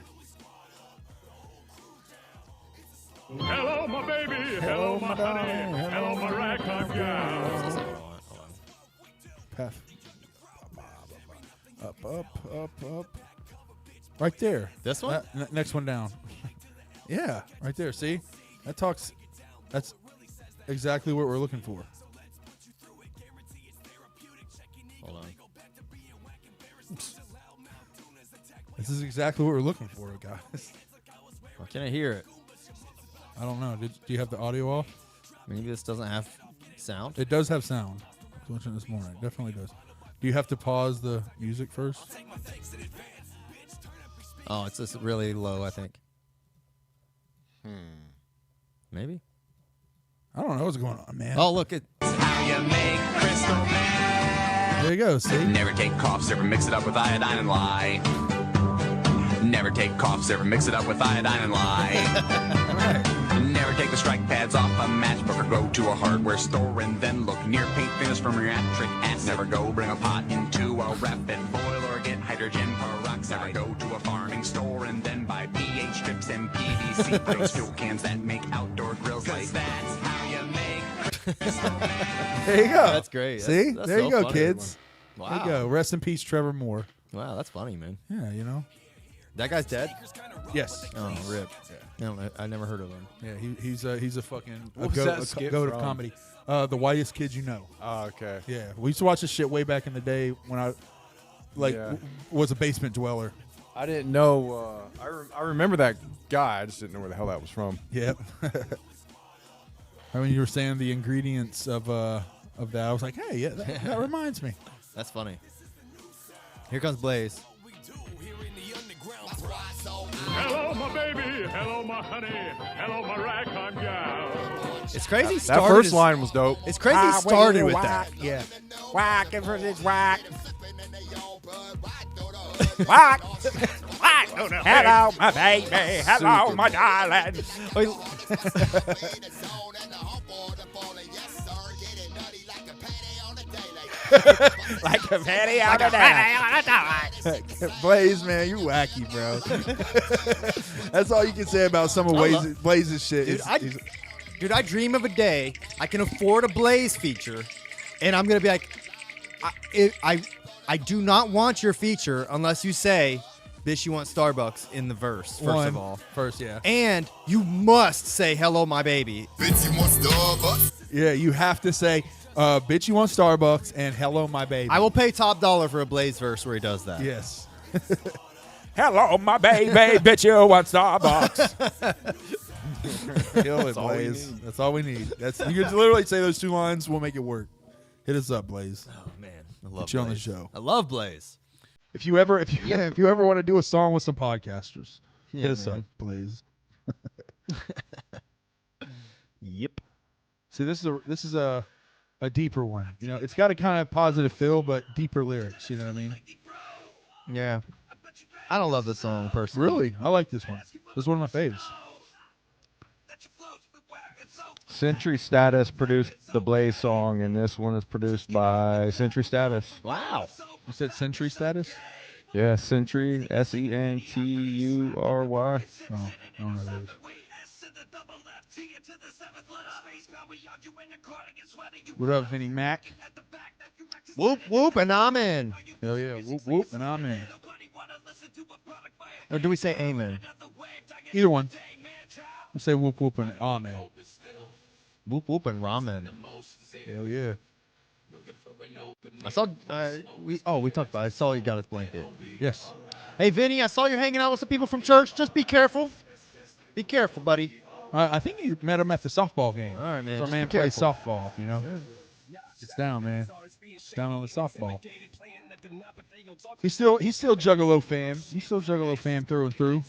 Hello, my baby. Hello, my honey. Hello, my ragtime gal. Path. Up. Right there. This one? Next one down. Yeah, right there. See? That's exactly what we're looking for. Hold on. This is exactly what we're looking for, guys. Why can't I hear it? I don't know. Do you have the audio off? Maybe this doesn't have sound. It does have sound. I was watching this morning. It definitely does. Do you have to pause the music first? Oh, it's just really low, I think. Maybe. I don't know what's going on, man. Oh, look, it. How you make crystal meth? There you go. See? Never take cough syrup and mix it up with iodine and lye. Never take coughs, ever mix it up with iodine and lye. Never take the strike pads off a matchbook or go to a hardware store and then look near paint thinners from reactric acid. Never go bring a pot into a rapid boil or get hydrogen peroxide. Never go to a farming store and then buy pH strips and PVC pipes, fuel cans that make outdoor grills. Like that's how you make. There you go. That's great. See? That's There you so go, funny. kids. Wow. There you go. Rest in peace, Trevor Moore. Wow, that's funny, man. Yeah, you know. That guy's dead? Yes. Oh, rip. I never heard of him. Yeah, he's a fucking What was that a skit goat of from? comedy. The Whitest Kid You Know. Oh, okay. Yeah, we used to watch this shit way back in the day when I Yeah. was a basement dweller. I didn't know. I remember that guy. I just didn't know where the hell that was from. Yep. I mean, you were saying the ingredients of that. I was like, hey, yeah, that reminds me. That's funny. Here comes Blaze. Hello, my baby. Hello, my honey. Hello, my ragtime gal. It's crazy. That Started first as- line was dope. It's crazy. He started with that. Yeah. Whack versus whack. Whack. Hello, my baby. Hello, my darling. Like a patty on a day. Blaze, man, you wacky, bro. That's all you can say about some of Blaze's shit. Dude, Is- Dude, I dream of a day I can afford a Blaze feature, and I'm gonna be like, I do not want your feature unless you say, "Bitch, you want Starbucks" in the verse. First of all, yeah. and you must say, "Hello, my baby." Yeah, you have to say, bitch, you want Starbucks and hello, my baby. I will pay top dollar for a Blaze verse where he does that. Yes. Hello, my baby. Bitch, you want Starbucks. Kill it, Blaze. That's all we need. You can literally say those two lines. We'll make it work. Hit us up, Blaze. Oh man, I love Get you on the Blaze. show. I love Blaze. If you ever want to do a song with some podcasters, Yeah, hit us man. up, Blaze. Yep. See, this is a deeper one. You know, it's got a kind of positive feel, but deeper lyrics. You know what I mean? Yeah. I don't love this song personally. Really, I like this one. This is one of my faves. Century Status produced the Blaze song, and this one is produced by Century Status. Wow. You said Century Status? Yeah, Century, Sentury. Oh, I don't know those. What up, Vinnie Mac? Whoop whoop, and I'm in. Hell yeah, whoop whoop, and I'm in. Or do we say amen? Either one. I say whoop whoop and amen. Whoop whoop and ramen. Hell yeah. I saw. We talked about it. I saw you got his blanket. Yes. Hey, Vinny, I saw you're hanging out with some people from church. Just be careful. Be careful, buddy. I think you met him at the softball game. All right, man. Our Just man be plays careful. softball, you know. It's down, man. It's down on the softball. He's still Juggalo fan. He's still Juggalo fan through and through.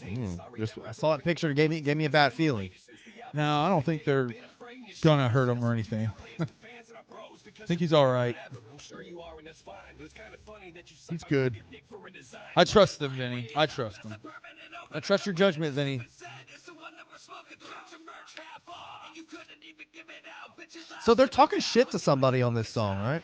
I saw that picture. Gave me a bad feeling. No, I don't think they're gonna hurt him or anything. I think he's all right. He's good. I trust him, Vinny. I trust him. I trust your judgment, Vinny. So they're talking shit to somebody on this song, right?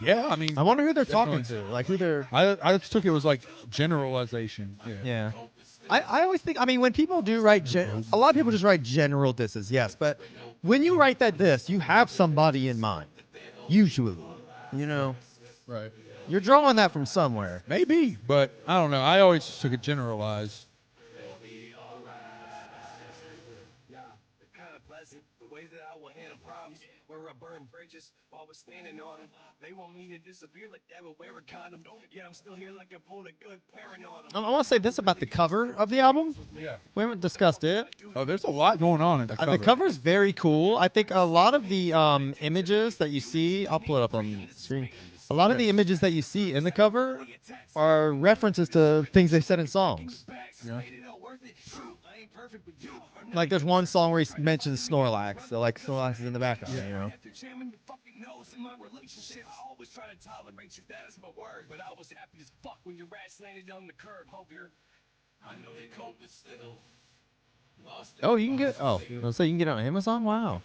Yeah, I mean, I wonder who they're talking Definitely. to. Like who they're. I just took it was like generalization. Yeah. Yeah. I always think, I mean, when people do write, a lot of people just write general disses, yes. But when you write that diss, you have somebody in mind. Usually. You know, Right. you're drawing that from somewhere. Maybe, but I don't know. I always just took it generalized. I want to say this about the cover of the album. Yeah. We haven't discussed it. Oh, there's a lot going on in the cover. The cover is very cool. I think a lot of the images that you see, I'll pull it up on the screen. A lot of the images that you see in the cover are references to things they said in songs. Yeah. Like there's one song where he mentions Snorlax, so like Snorlax is in the background, you know. Oh, you can get. Oh, so you can get it on Amazon. Wow.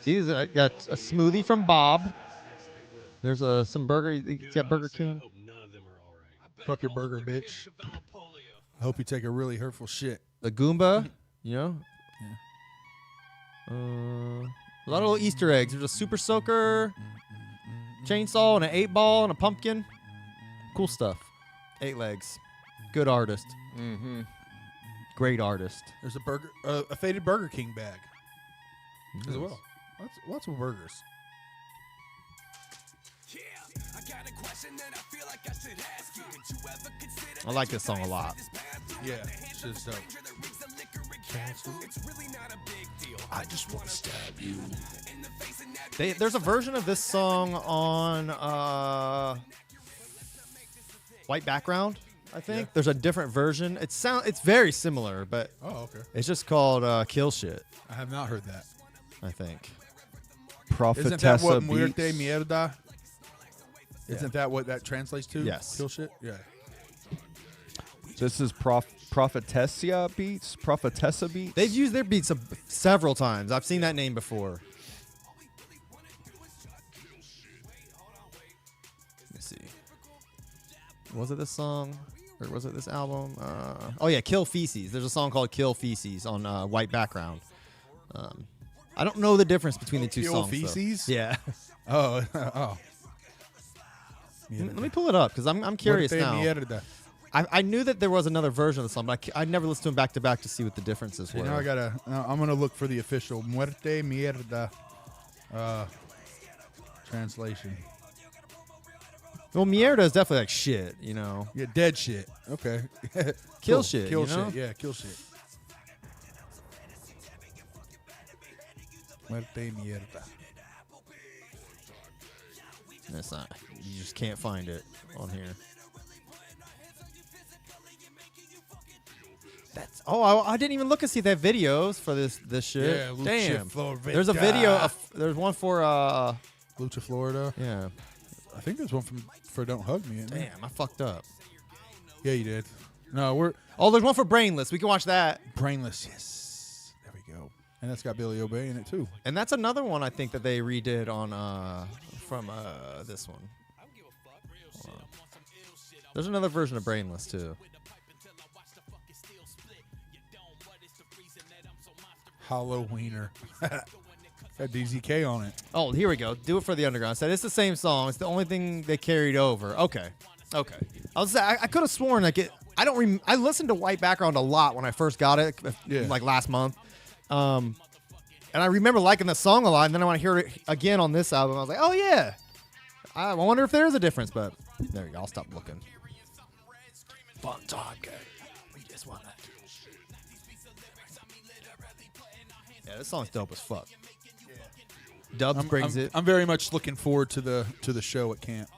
See, I got a smoothie from Bob. There's some burger. You got Burger King. Fuck your burger, bitch. I hope you take a really hurtful shit. The Goomba, you know. A lot of little Easter eggs. There's a Super Soaker, chainsaw, and an 8-ball, and a pumpkin. Cool stuff. 8 legs. Good artist. Mm-hmm. Great artist. There's a faded Burger King bag as well. Lots of burgers. I like this song a lot. Yeah, it's just dope. I just want to stab you. There's a version of this song on White Background, I think. Yeah. There's a different version. It's very similar, but Oh, okay. it's just called Kill Shit, I have not heard that. I think. Isn't that what Prophetessa muerte Beats. mierda? Isn't that what that translates to? Yes. Kill shit? Yeah. This is Prophetessa Beats. Prophetessa Beats. They've used their beats several times. I've seen that name before. Let me see. Was it this song? Or was it this album? Oh, yeah, Kill Feces. There's a song called Kill Feces on White Background. I don't know the difference between the two Kill songs. though. Feces? Yeah. Oh. Oh. Let me pull it up because I'm curious Muerte now. mierda. I knew that there was another version of the song, but I never listened to them back to back to see what the differences See, were. now I'm gonna look for the official muerte mierda translation. Well, mierda is definitely like shit, you know. Yeah, dead shit. Okay. Kill Cool. shit, Kill you know? shit. Yeah, kill shit. Muerte mierda. That's not. You just can't find it on here. That's. Oh, I didn't even look and see they have videos for this shit. Yeah, Lucha Damn. Florida. There's a video. There's one for. Lucha Florida. Yeah. I think there's one for Don't Hug Me. Isn't there? Damn, I fucked up. Yeah, you did. No, we're Oh, there's one for Brainless. We can watch that. Brainless. Yes. There we go. And that's got Billy Obey in it too. And that's another one I think that they redid on from this one. Hold on. There's another version of Brainless too. Halloweener. Got DZK on it. Oh, here we go. Do it for the Underground. I said it's the same song. It's the only thing they carried over. Okay. I was say I could have sworn like it. I listened to White Background a lot when I first got it, Yeah. like last month. And I remember liking the song a lot. And then I want to hear it again on this album. I was like, oh yeah. I wonder if there is a difference, but there you go. I'll stop looking. Fun time, guy. We just wanna. Yeah, this song's dope as fuck. Dubs brings it. I'm very much looking forward to the show at camp.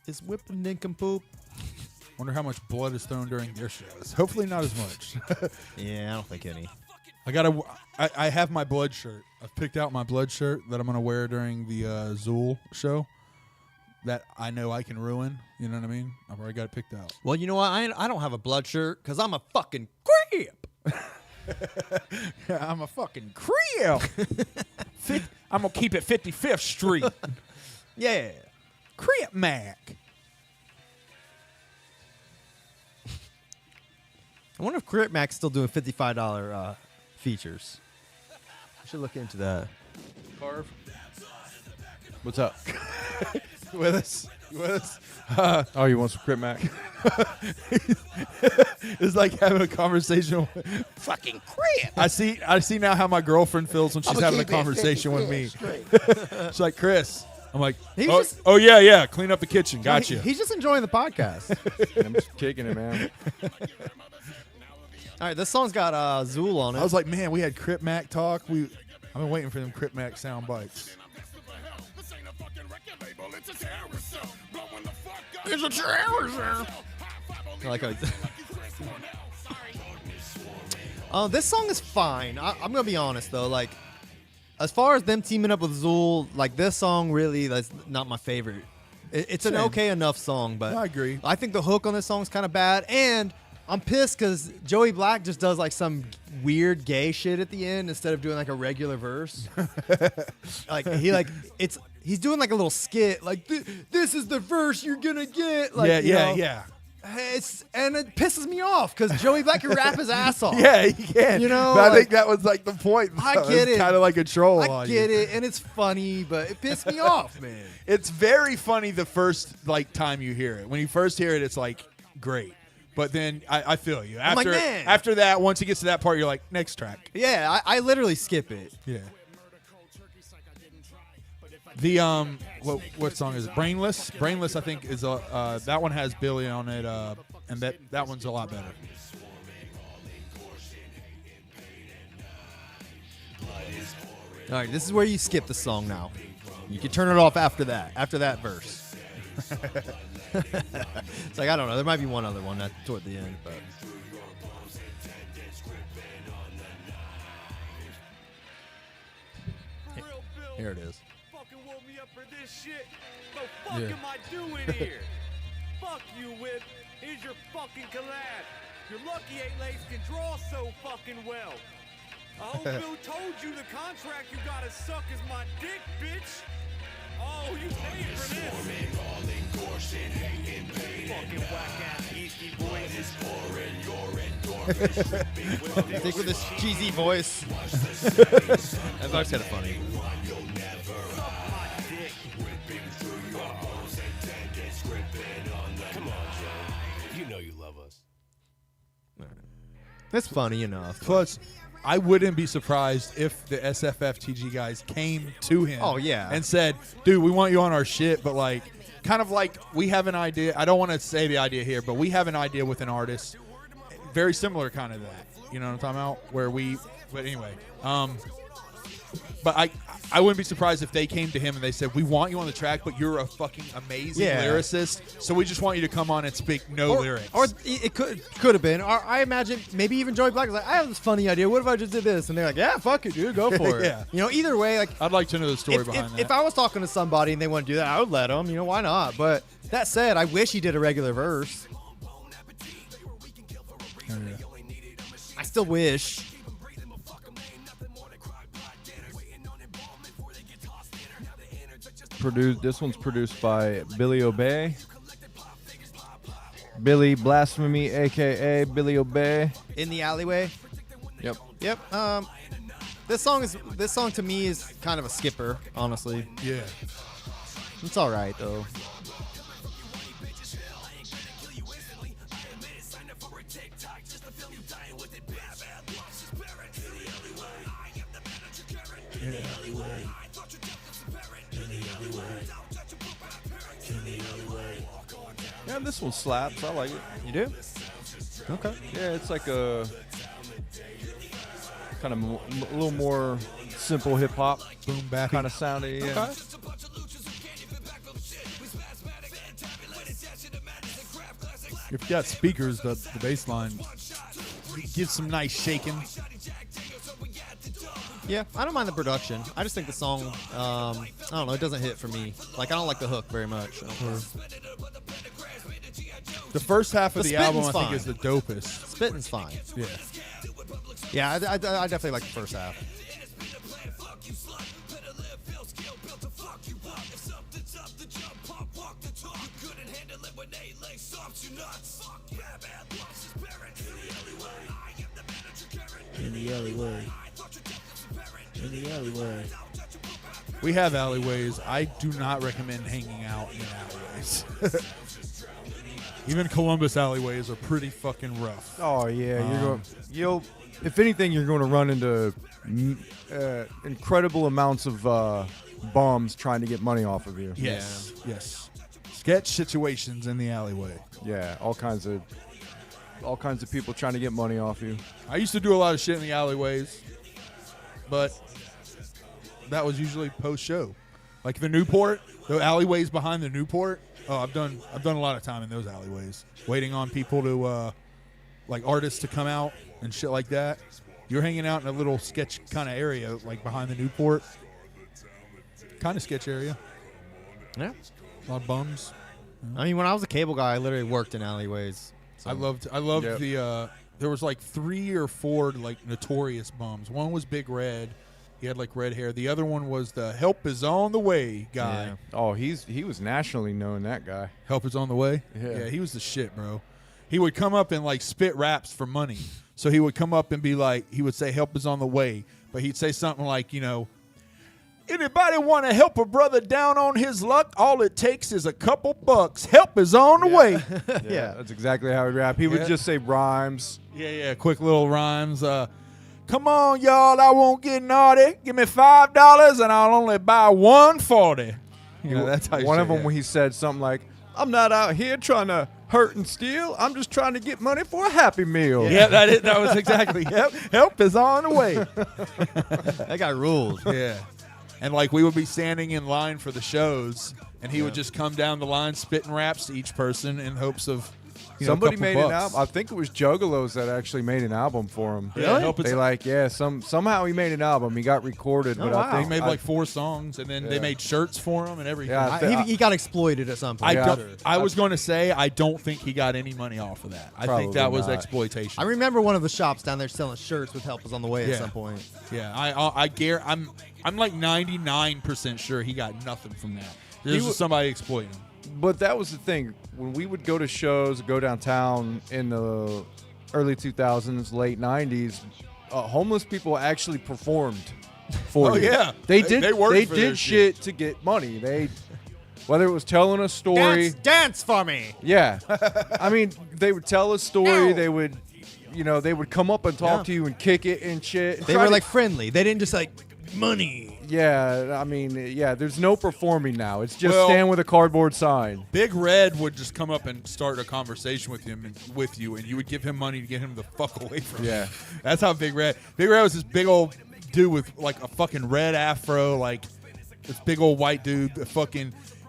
It's whipping nincompoop. Wonder how much blood is thrown during their shows. Hopefully not as much. Yeah, I don't think any. I have my blood shirt. I've picked out my blood shirt that I'm gonna wear during the Zool show. That I know I can ruin. You know what I mean? I've already got it picked out. Well, you know what? I don't have a blood shirt because I'm a fucking creep. Yeah, I'm a fucking creep. I'm gonna keep it 55th Street. Yeah. Crip Mac. I wonder if Crip Mac's still doing $55 features. I should look into that. Carve. What's up? With us. Oh, you want some Crip Mac? It's like having a conversation with Fucking crib. I see now how my girlfriend feels when she's having a conversation with me. She's like, Chris. I'm like, He's oh, just- oh yeah, clean up the kitchen. Gotcha. He's just enjoying the podcast. I'm just kicking it, man. All right, this song's got Zool on it. I was like, man, we had Crip Mac talk. I've been waiting for them Crip Mac sound bites. It's a terrorism. I like how this song is fine. I'm gonna be honest though. Like, as far as them teaming up with Zool, like this song really that's not my favorite. It's an Same. okay enough song, but I agree. I think the hook on this song is kind of bad, and I'm pissed because Joey Black just does like some weird gay shit at the end instead of doing like a regular verse. He's doing like a little skit, like this is the verse you're gonna get. Like, yeah. And it pisses me off because Joey Black can rap his ass off. Yeah, he can. You know, but I like- think that was like the point. I though. get It's it. kind of like a troll. I on get you. it, and it's funny, but it pissed me off, man. It's very funny the first like time you hear it. When you first hear it, it's like great. But then I feel you. I'm like, After man. after that, once it gets to that part, you're like, next track. Yeah, I literally skip it. Yeah. The what song is it? Brainless? Brainless, I think is that one has Billy on it, and that one's a lot better. All right, this is where you skip the song now. You can turn it off after that verse. It's like, I don't know. There might be one other one toward the end, but. Here it is. Fucking woke me up for this shit. The fuck am I doing here? Fuck you, Whip. Here's your fucking collab. You're lucky 8-Lace can draw so fucking well. I hope Bill told you the contract you gotta suck is my dick, bitch. Oh, you paid for this. Fucking whack-ass Yeasty boys. I think with this cheesy voice. That's always kind of funny. Come on, Joe. You know you love us. It's funny enough. Plus, I wouldn't be surprised if the SFFTG guys came to him. Oh, yeah. And said, dude, we want you on our shit, but like, kind of like we have an idea. I don't want to say the idea here, but we have an idea with an artist, very similar kind of that. You know what I'm talking about? But anyway, but I wouldn't be surprised if they came to him and they said, we want you on the track, but you're a fucking amazing Yeah. lyricist, so we just want you to come on and speak no lyrics. Or it could have been. Or I imagine maybe even Joey Black was like, I have this funny idea. What if I just did this? And they're like, yeah, fuck it, dude. Go for it. Yeah. You know, either way, like, I'd like to know the story behind that. if I was talking to somebody and they want to do that, I would let them. You know, why not? But that said, I wish he did a regular verse. I still wish. This one's produced by Billy Obey. Billy Blasphemy, aka Billy Obey. In the Alleyway. Yep. Yep. This song to me is kind of a skipper, honestly. Yeah. It's all right though. Yeah, this one slaps. I like it. You do? Okay. Yeah, it's like a kind of a little more simple hip hop Boom bap kind of sounding. Yeah. Okay. If you got speakers, the bass line gives some nice shaking. Yeah, I don't mind the production. I just think the song, I don't know, it doesn't hit for me. Like, I don't like the hook very much. The first half of The the album, I spitting's think, is the dopest. Spitting's fine. Yeah. Yeah, I definitely like the first half. In the alleyway. We have alleyways. I do not recommend hanging out in alleyways. Even Columbus alleyways are pretty fucking rough. Oh yeah, you'll. If anything, you're going to run into incredible amounts of bums trying to get money off of you. Yes. Sketch situations in the alleyway. Yeah, all kinds of all kinds of people trying to get money off you. I used to do a lot of shit in the alleyways, but that was usually post show. Like the Newport, the alleyways behind the Newport. Oh, I've done a lot of time in those alleyways, waiting on people to like artists to come out and shit like that. You're hanging out in a little sketch kind of area, like behind the Newport. Kind of sketch area. Yeah. A lot of bums. I mean, when I was a cable guy, I literally worked in alleyways. So. I loved Yep. the there was like 3 or 4 like notorious bums. One was Big Red. He had like red hair. The other one was the Help Is On The Way guy. Yeah. Oh, he was nationally known, that guy. Help Is On The Way? Yeah. He was the shit, bro. He would come up and like spit raps for money. So he would come up and be like, he would say Help Is On The Way. But he'd say something like, you know, anybody want to help a brother down on his luck? All it takes is a couple bucks. Help is on the way. Yeah. That's exactly how he'd rap. He would Yeah. just say rhymes. Yeah, quick little rhymes. Come on, y'all, I won't get naughty. Give me $5 and I'll only buy 140. You know, that's how One of them, when he said something like, I'm not out here trying to hurt and steal. I'm just trying to get money for a Happy Meal. Yeah, that was exactly. Yep. Help is on the way. That guy ruled. Yeah. And like we would be standing in line for the shows, and he would just come down the line spitting raps to each person in hopes of Somebody a couple made bucks. an album. I think it was Juggalos that actually made an album for him. Really? Help They somehow he made an album. He got recorded, but wow. I He think made like 4 songs, and then they Yeah. made shirts for him and everything. Yeah, He got exploited at some point. I was going to say I don't think he got any money off of that. I think that Probably was not. exploitation. I remember one of the shops down there selling shirts with Help Is On The Way Yeah. at some point. Yeah, I'm like 99% sure he got nothing from that. There's just somebody exploiting him. But that was the thing. When we would go to shows, go downtown in the early 2000s, late 90s, homeless people actually performed for Oh, you. yeah. They They- did. they worked They for their did shit to get money. Whether it was telling a story. Dance for me. Yeah. I mean, they would tell a story. No. They would, they would come up and talk Yeah. to you and kick it and shit. They Try were to- like friendly. They didn't just like money. Yeah, I mean, there's no performing now. It's just Well- stand with a cardboard sign. Big Red would just come up and start a conversation with you, and you would give him money to get him the fuck away from you. Yeah. That's how Big Red was this big old dude with like a fucking red afro, like this big old white dude.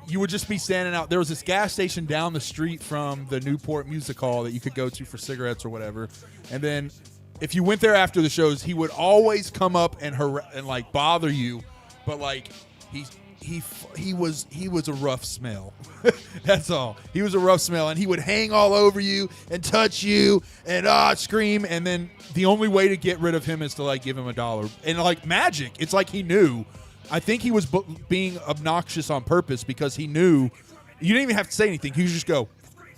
You would just be standing out. There was this gas station down the street from the Newport Music Hall that you could go to for cigarettes or whatever. And then if you went there after the shows, he would always come up and like bother you, but like he was a rough smell. That's all. He was a rough smell, and he would hang all over you and touch you and scream. And then the only way to get rid of him is to like give him $1. And like magic, it's like he knew. I think he was being obnoxious on purpose because he knew you didn't even have to say anything. He would just go,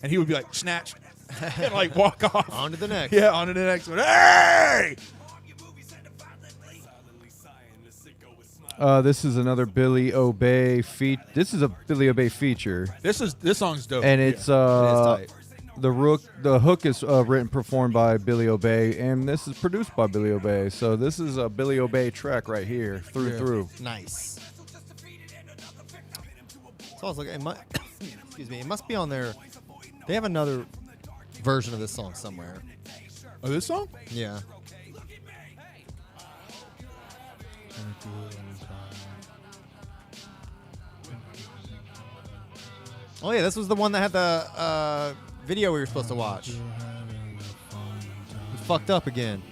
and he would be like snatch, and like walk off. On to the next. Yeah, on to the next one. Hey! This is another Billy Obey This is a Billy Obey feature, This song's dope. and it's tight. the hook is written performed by Billy Obey, and this is produced by Billy Obey. So this is a Billy Obey track right here, through. Nice. So I was like, excuse me, it must be on there. They have another version of this song somewhere. Oh, this song? Yeah. Oh yeah, this was the one that had the video we were supposed to watch. It's fucked up again.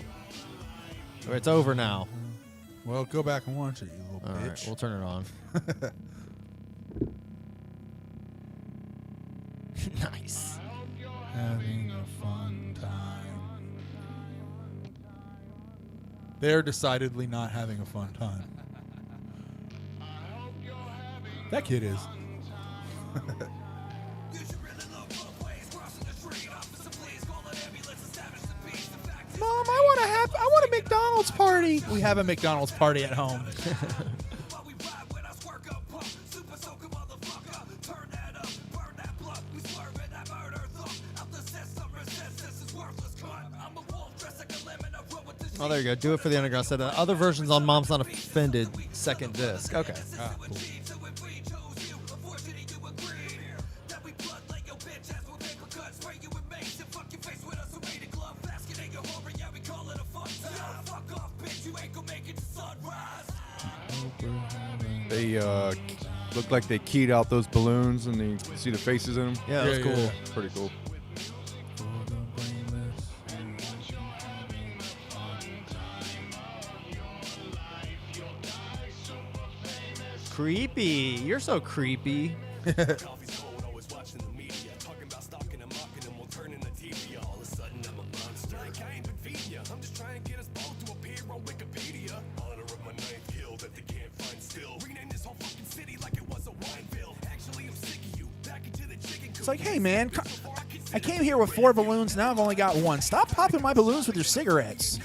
Or it's over now. Well, go back and watch it, you little All bitch. right, we'll turn it on. Nice. Having a fun time. They're decidedly not having a fun time. That kid is. Mom, I want a McDonald's party. We have a McDonald's party at home. Oh, there you go. Do it for the underground. Said other versions on Mom's Not Offended second disc. Okay. Ah, cool. They look like they keyed out those balloons, and you see the faces in them. Yeah, that's Yeah, cool. yeah. Pretty cool. Creepy. You're so creepy. It's like, hey man, I came here with 4 balloons. Now I've only got 1. Stop popping my balloons with your cigarettes.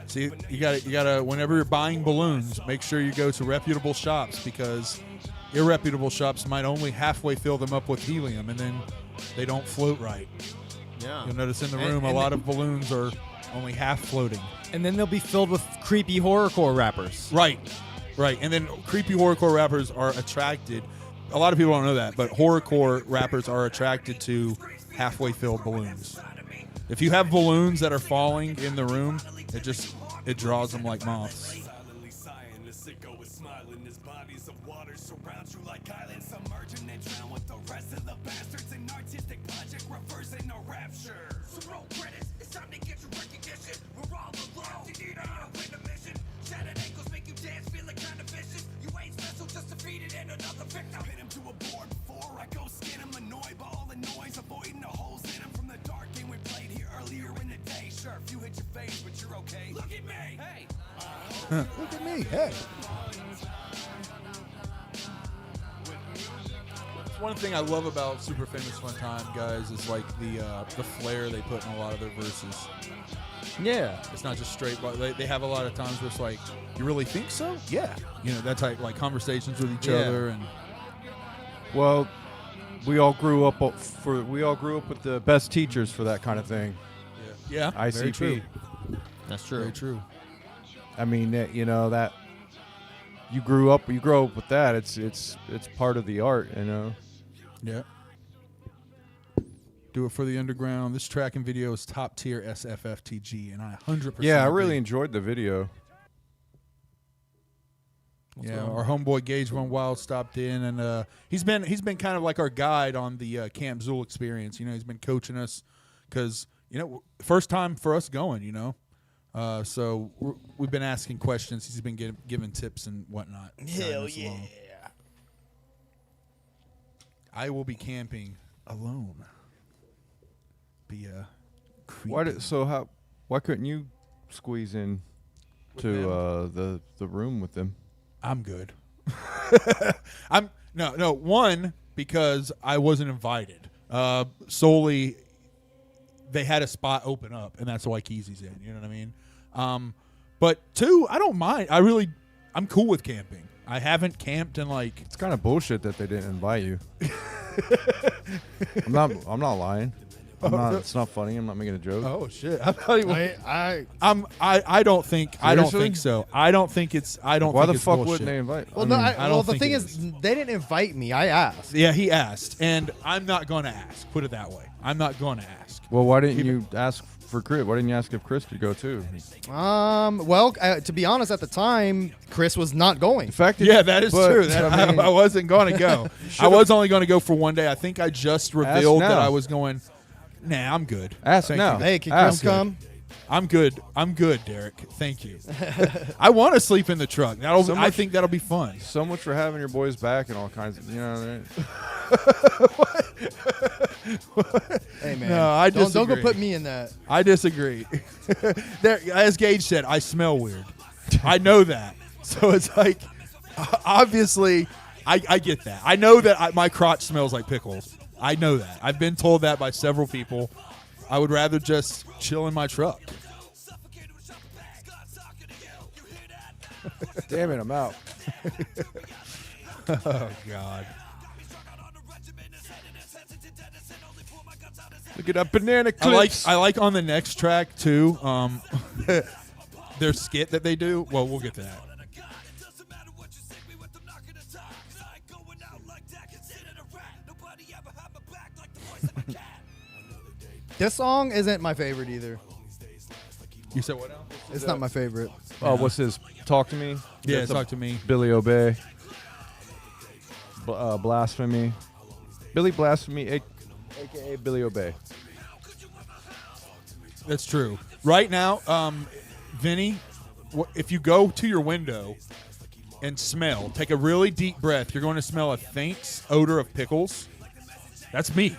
See, you gotta. Whenever you're buying balloons, make sure you go to reputable shops, because irreputable shops might only halfway fill them up with helium, and then they don't float right. Yeah. You'll notice in the And- room a and lot the- of balloons are only half floating. And then they'll be filled with creepy horrorcore rappers. Right. And then creepy horrorcore rappers are attracted. A lot of people don't know that, but horrorcore rappers are attracted to halfway filled balloons. If you have balloons that are falling in the room, it draws them like moths. Look at me, hey. One thing I love about Super Famous Fun Time, guys, is like the flair they put in a lot of their verses. Yeah. It's not just straight, but they have a lot of times where it's like, you really think so? Yeah. You know, that type, like conversations with each Yeah. other. And Well, we all grew up with the best teachers for that kind of thing. yeah, very ICP. true. That's true. Very true. I mean, that you grow up with that. It's part of the art, Yeah. Do it for the underground. This track and video is top tier SFFTG, and I 100%. Yeah, I agree. really enjoyed the video. Yeah, our homeboy Gage Run Wild stopped in, and he's been kind of like our guide on the Camp Zool experience. You know, he's been coaching us because first time for us going. So we've been asking questions. He's been giving tips and whatnot. Hell yeah. Along. I will be camping alone. Be creepy. Why couldn't you squeeze in to the room with them? I'm good. One, because I wasn't invited. Solely, they had a spot open up, and that's why Keezy's in. You know what I mean? But 2, I don't mind. I'm cool with camping. I haven't camped in like. It's kind of bullshit that they didn't invite you. I'm not lying. It's not funny. I'm not making a joke. Oh shit! I'm not even. I don't think. I don't Seriously? think so. I don't think it's. I don't. Why think the it's fuck bullshit. wouldn't they invite? Well, I don't the think thing it is, they didn't invite me. I asked. Yeah, he asked, and I'm not going to ask. Put it that way. I'm not going to ask. Well, why didn't you ask for Chris? Why didn't you ask if Chris could go too? Well, to be honest, at the time, Chris was not going. The fact that Yeah, that is but, true. That, I mean, I wasn't going to go. I was only going to go for one day. I think I just revealed that now. I was going. Nah, I'm good. Ask Thank now. you. Hey, can Ask Chris come? I'm good. I'm good, Derek. Thank you. I want to sleep in the truck. I think that'll be fun. so much for having your boys back and all kinds of, what I mean? Hey man, No, I don't go disagree. put me in that. I disagree. There, as Gage said, I smell weird. I know that. So it's like, obviously, I get that. I know that my crotch smells like pickles. I know that. I've been told that by several people. I would rather just chill in my truck. Damn it, I'm out. Oh, God. Look at that banana clips. I like on the next track, too, their skit that they do. Well, we'll get to that. This song isn't my favorite either. You said what now? It's not my favorite. Oh, what's his? Talk to me. Yeah, That's a talk to me. Billy Obey. Blasphemy. Billy Blasphemy, aka Billy Obey. That's true. Right now, Vinny, if you go to your window and smell, take a really deep breath, you're going to smell a faint odor of pickles. That's me.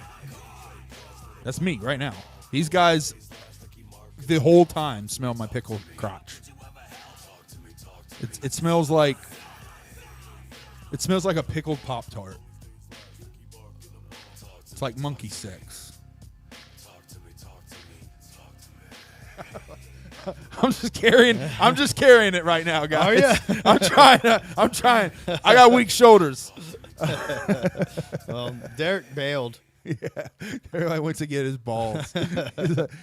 That's me right now. These guys, the whole time, smell my pickle crotch. It smells like a pickled Pop-Tart. It's like monkey sex. I'm just carrying it right now, guys. Oh, yeah. I'm trying. I got weak shoulders. Well, Derek bailed. Yeah. Everybody went to get his balls.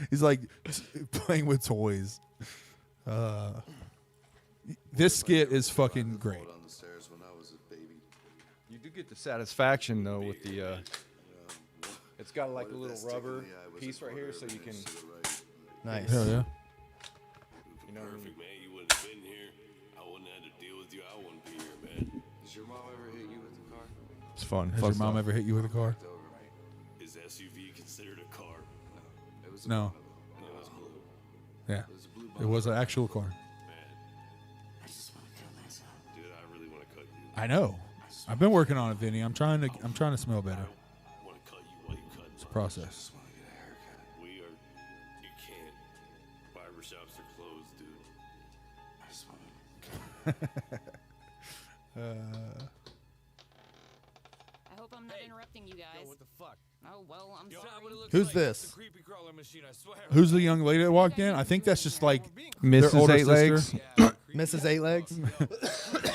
He's like playing with toys. This skit is fucking great. You do get the satisfaction though with the. It's got like a little rubber piece right here, so you can. Nice. Hell yeah. You know, Perfect, man. You wouldn't have been here. I wouldn't have had to deal with you. I wouldn't be here, man. Does your mom ever hit you with the car? it's fun. Has fun your mom stuff. ever hit you with a car? Is SUV considered a car? It was No. No, it's blue. Yeah. It was a blue It was an actual car. Man. Dude, I really want to cut you. I know. I've been working on it, Vinny. I'm trying to smell better. I want to cut you while you cut It's a process. We are. You can't. Barbershops are closed, dude. I hope I'm not interrupting you guys. What the fuck? Oh, well, I'm sorry. Who's this? Creepy crawler machine, I swear. Who's the young lady that walked in? I think that's just like their Mrs. older Eight Legs. sister. Mrs. Eight Legs.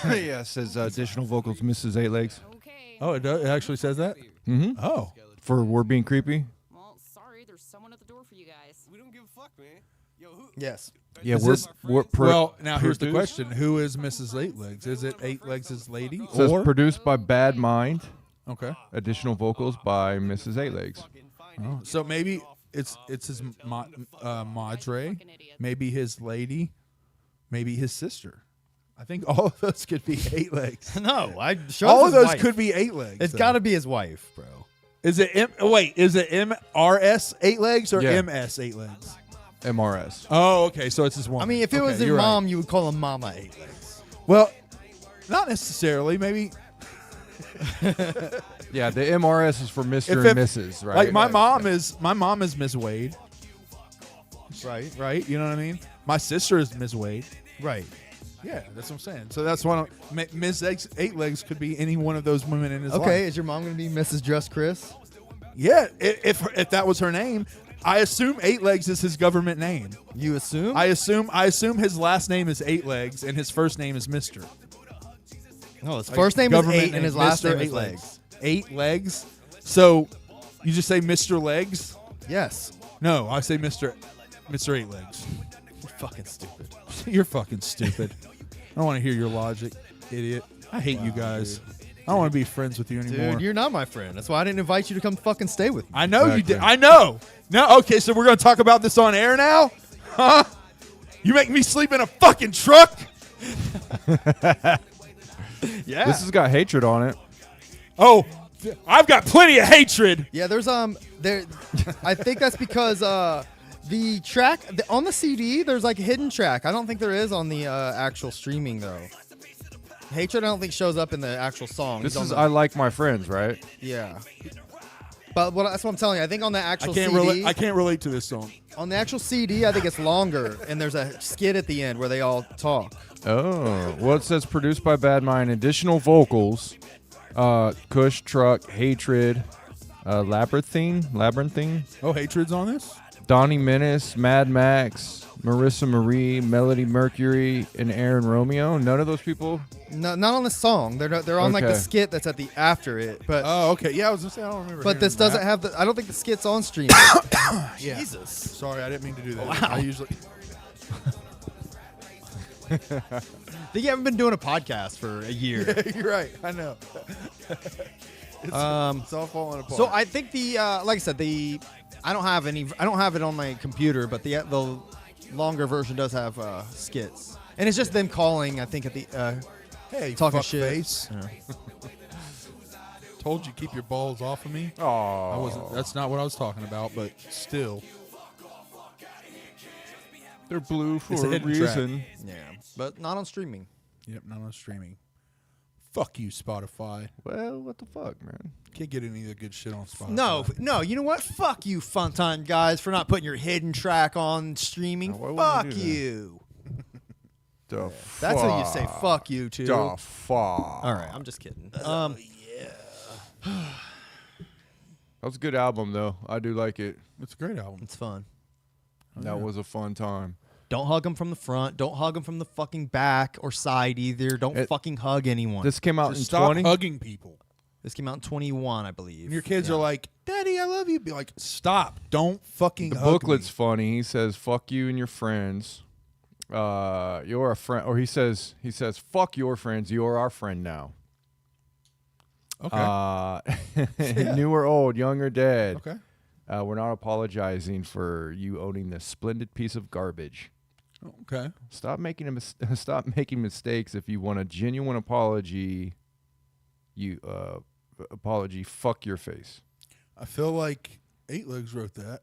Yeah, it says additional vocals, Mrs. Eight Legs. Okay. Oh, it actually says that? Mm-hmm. Oh. For We're Being Creepy. Well, sorry, there's someone at the door for you guys. We don't give a fuck, man. Yo, who? Yes. Yeah, Is we're this- Well, now here's the question. Who is Mrs. Eight Legs? Is it Eight Legs' lady? It says Or produced by Bad Mind. okay. Additional vocals by Mrs. Eight Legs. Oh, so maybe it's his madre, maybe his lady, maybe his sister. I think all of those could be Eight Legs. No, I sure All it's of his those wife. could be Eight Legs. It's though. got to be his wife, bro. Is it is it MRS Eight Legs or Yeah. MS Eight Legs? MRS. Oh, okay. So it's his woman. I mean, if it was Okay, his you're right. mom, you would call him Mama Eight Legs. Well, not necessarily. Maybe Yeah, the MRS is for Mr. If and it- Mrs. Right? like my mom is Miss Wade, Right. right? You know what I mean? My sister is Miss Wade. Right. Yeah, that's what I'm saying. So that's why Miss Eight Legs could be any one of those women in his life. Okay. Is your mom gonna be Mrs. Just Chris? Yeah, if that was her name, I assume Eight Legs is his government name. You assume? I assume his last name is Eight Legs and his first name is Mister. No, his first name is Government Eight and his last Mr. name is Eight Legs. 8 Legs. So you just say Mr. Legs? Yes. No, I say Mr. Eight Legs. You're fucking stupid. You're fucking stupid. I don't want to hear your logic, idiot. I hate you guys. I don't want to be friends with you anymore. Dude, you're not my friend. That's why I didn't invite you to come fucking stay with me. I know you Exactly. did. I know. No, okay, so we're going to talk about this on air now? Huh? You make me sleep in a fucking truck? Yeah. This has got hatred on it. Oh, I've got plenty of hatred. Yeah, there's there I think that's because the track on the CD there's like a hidden track. I don't think there is on the actual streaming though. Hatred I don't think shows up in the actual song. This It's on is the- I Like My Friends, right? yeah. But that's what I'm telling you. I think on the actual CD, I can't relate to this song. on the actual CD, I think it's longer, and there's a skit at the end where they all talk. Oh, well, it says produced by Bad Mind. Additional vocals, Kush, Truck, Hatred, Labyrinthine, Oh, hatred's on this? Donnie Menace, Mad Max, Marissa Marie, Melody Mercury, and Aaron Romeo. None of those people. No, not on the song. They're on like the Okay. skit that's at the after it. But Oh, okay. Yeah, I was going to say, I don't remember. but this hearing doesn't that. have the. I don't think the skit's on streaming. Yeah. Jesus. Sorry, I didn't mean to do that. Wow. I usually. I think you haven't been doing a podcast for a year. You're right. I know. It's all falling apart. So I think the like I said I don't have any. I don't have it on my computer, but the longer version does have skits, and it's just them calling. I think at the Hey, talking fuck shit. face. Told you keep your balls off of me. Oh, I wasn't. That's not what I was talking about, but still. they're blue It's for a a hidden track. reason. Yeah, but not on streaming. Yep, not on streaming. Fuck you, Spotify. Well, what the fuck, man? Can't get any of the good shit on Spotify. No. You know what? Fuck you, Funtime guys, for not putting your hidden track on streaming. Now, why would Fuck you do that? you. The That's how you say fuck you too. The fuck. All right, I'm just kidding. That was a good album, though. I do like it. It's a great album. It's fun. That was a fun time. Don't hug them from the front. Don't hug them from the fucking back or side either. Don't fucking hug anyone. This came out Just in stop 20. hugging people. This came out in 21, I believe. And your kids are like, "Daddy, I love you." Be like, "Stop! Don't fucking." The hug booklet's me." funny. He says, "Fuck you and your friends." You're a friend, or he says, "Fuck your friends. You're our friend now." Okay. New or old, young or dead. Okay. We're not apologizing for you owning this splendid piece of garbage. Okay. Stop making stop making mistakes. If you want a genuine apology, fuck your face. I feel like Eight Legs wrote that.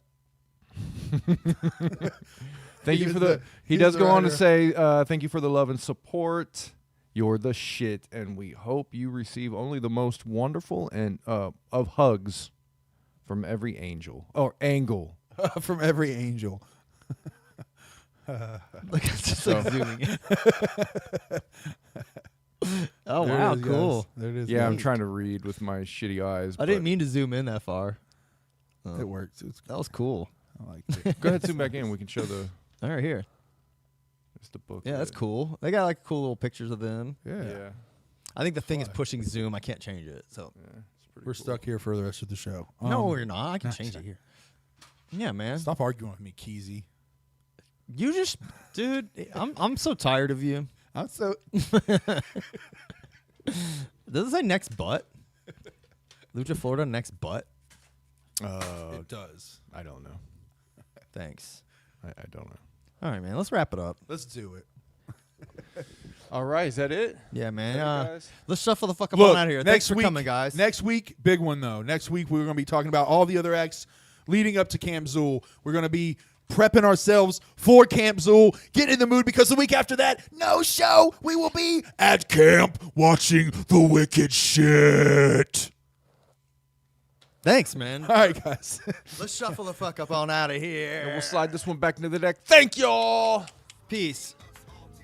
Thank you He for was the. the- He he does was the go on to writer. say, "Thank you for the love and support. You're the shit, and we hope you receive only the most wonderful and of hugs from every angel or angle." From every angel. Look, it's just like zooming in. Oh, There it wow, is, guys. cool. There it is. Yeah, I'm guys. trying to read with my shitty eyes. I didn't but- mean to zoom in that far. It works. It's, That was cool. I like it. Go ahead, zoom back in. We can show the. All right, here. It's the book. Yeah, that's cool. They got like cool little pictures of them. Yeah. I think the thing is pushing zoom. I can't change it. So We're stuck here for the rest of the show. no, we're not. I can nah, change sorry. it here. Yeah, man. Stop arguing with me, Keezy. You just, dude. I'm so tired of you. I'm so. Does it say next butt? Lucha Florida next butt. It does. I don't know. Thanks. I don't know. All right, man. Let's wrap it up. Let's do it. All right, is that it? Yeah, man. guys? Let's shuffle the fuck up Look, on out of here. Thanks for coming, guys. Next week, big one though. Next week we're going to be talking about all the other acts leading up to Camp Zool. We're going to be prepping ourselves for Camp Zool. Get in the mood because the week after that, no show. We will be at camp watching the wicked shit. Thanks, man. All right, guys. Let's shuffle the fuck up on out of here. And we'll slide this one back into the deck. Thank y'all. Peace.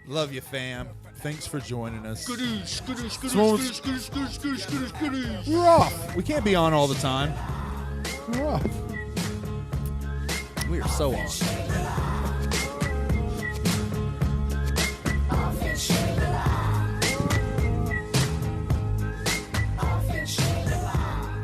Love you, fam. Thanks for joining us. We're off. We can't be on all the time. We're off. We are so on.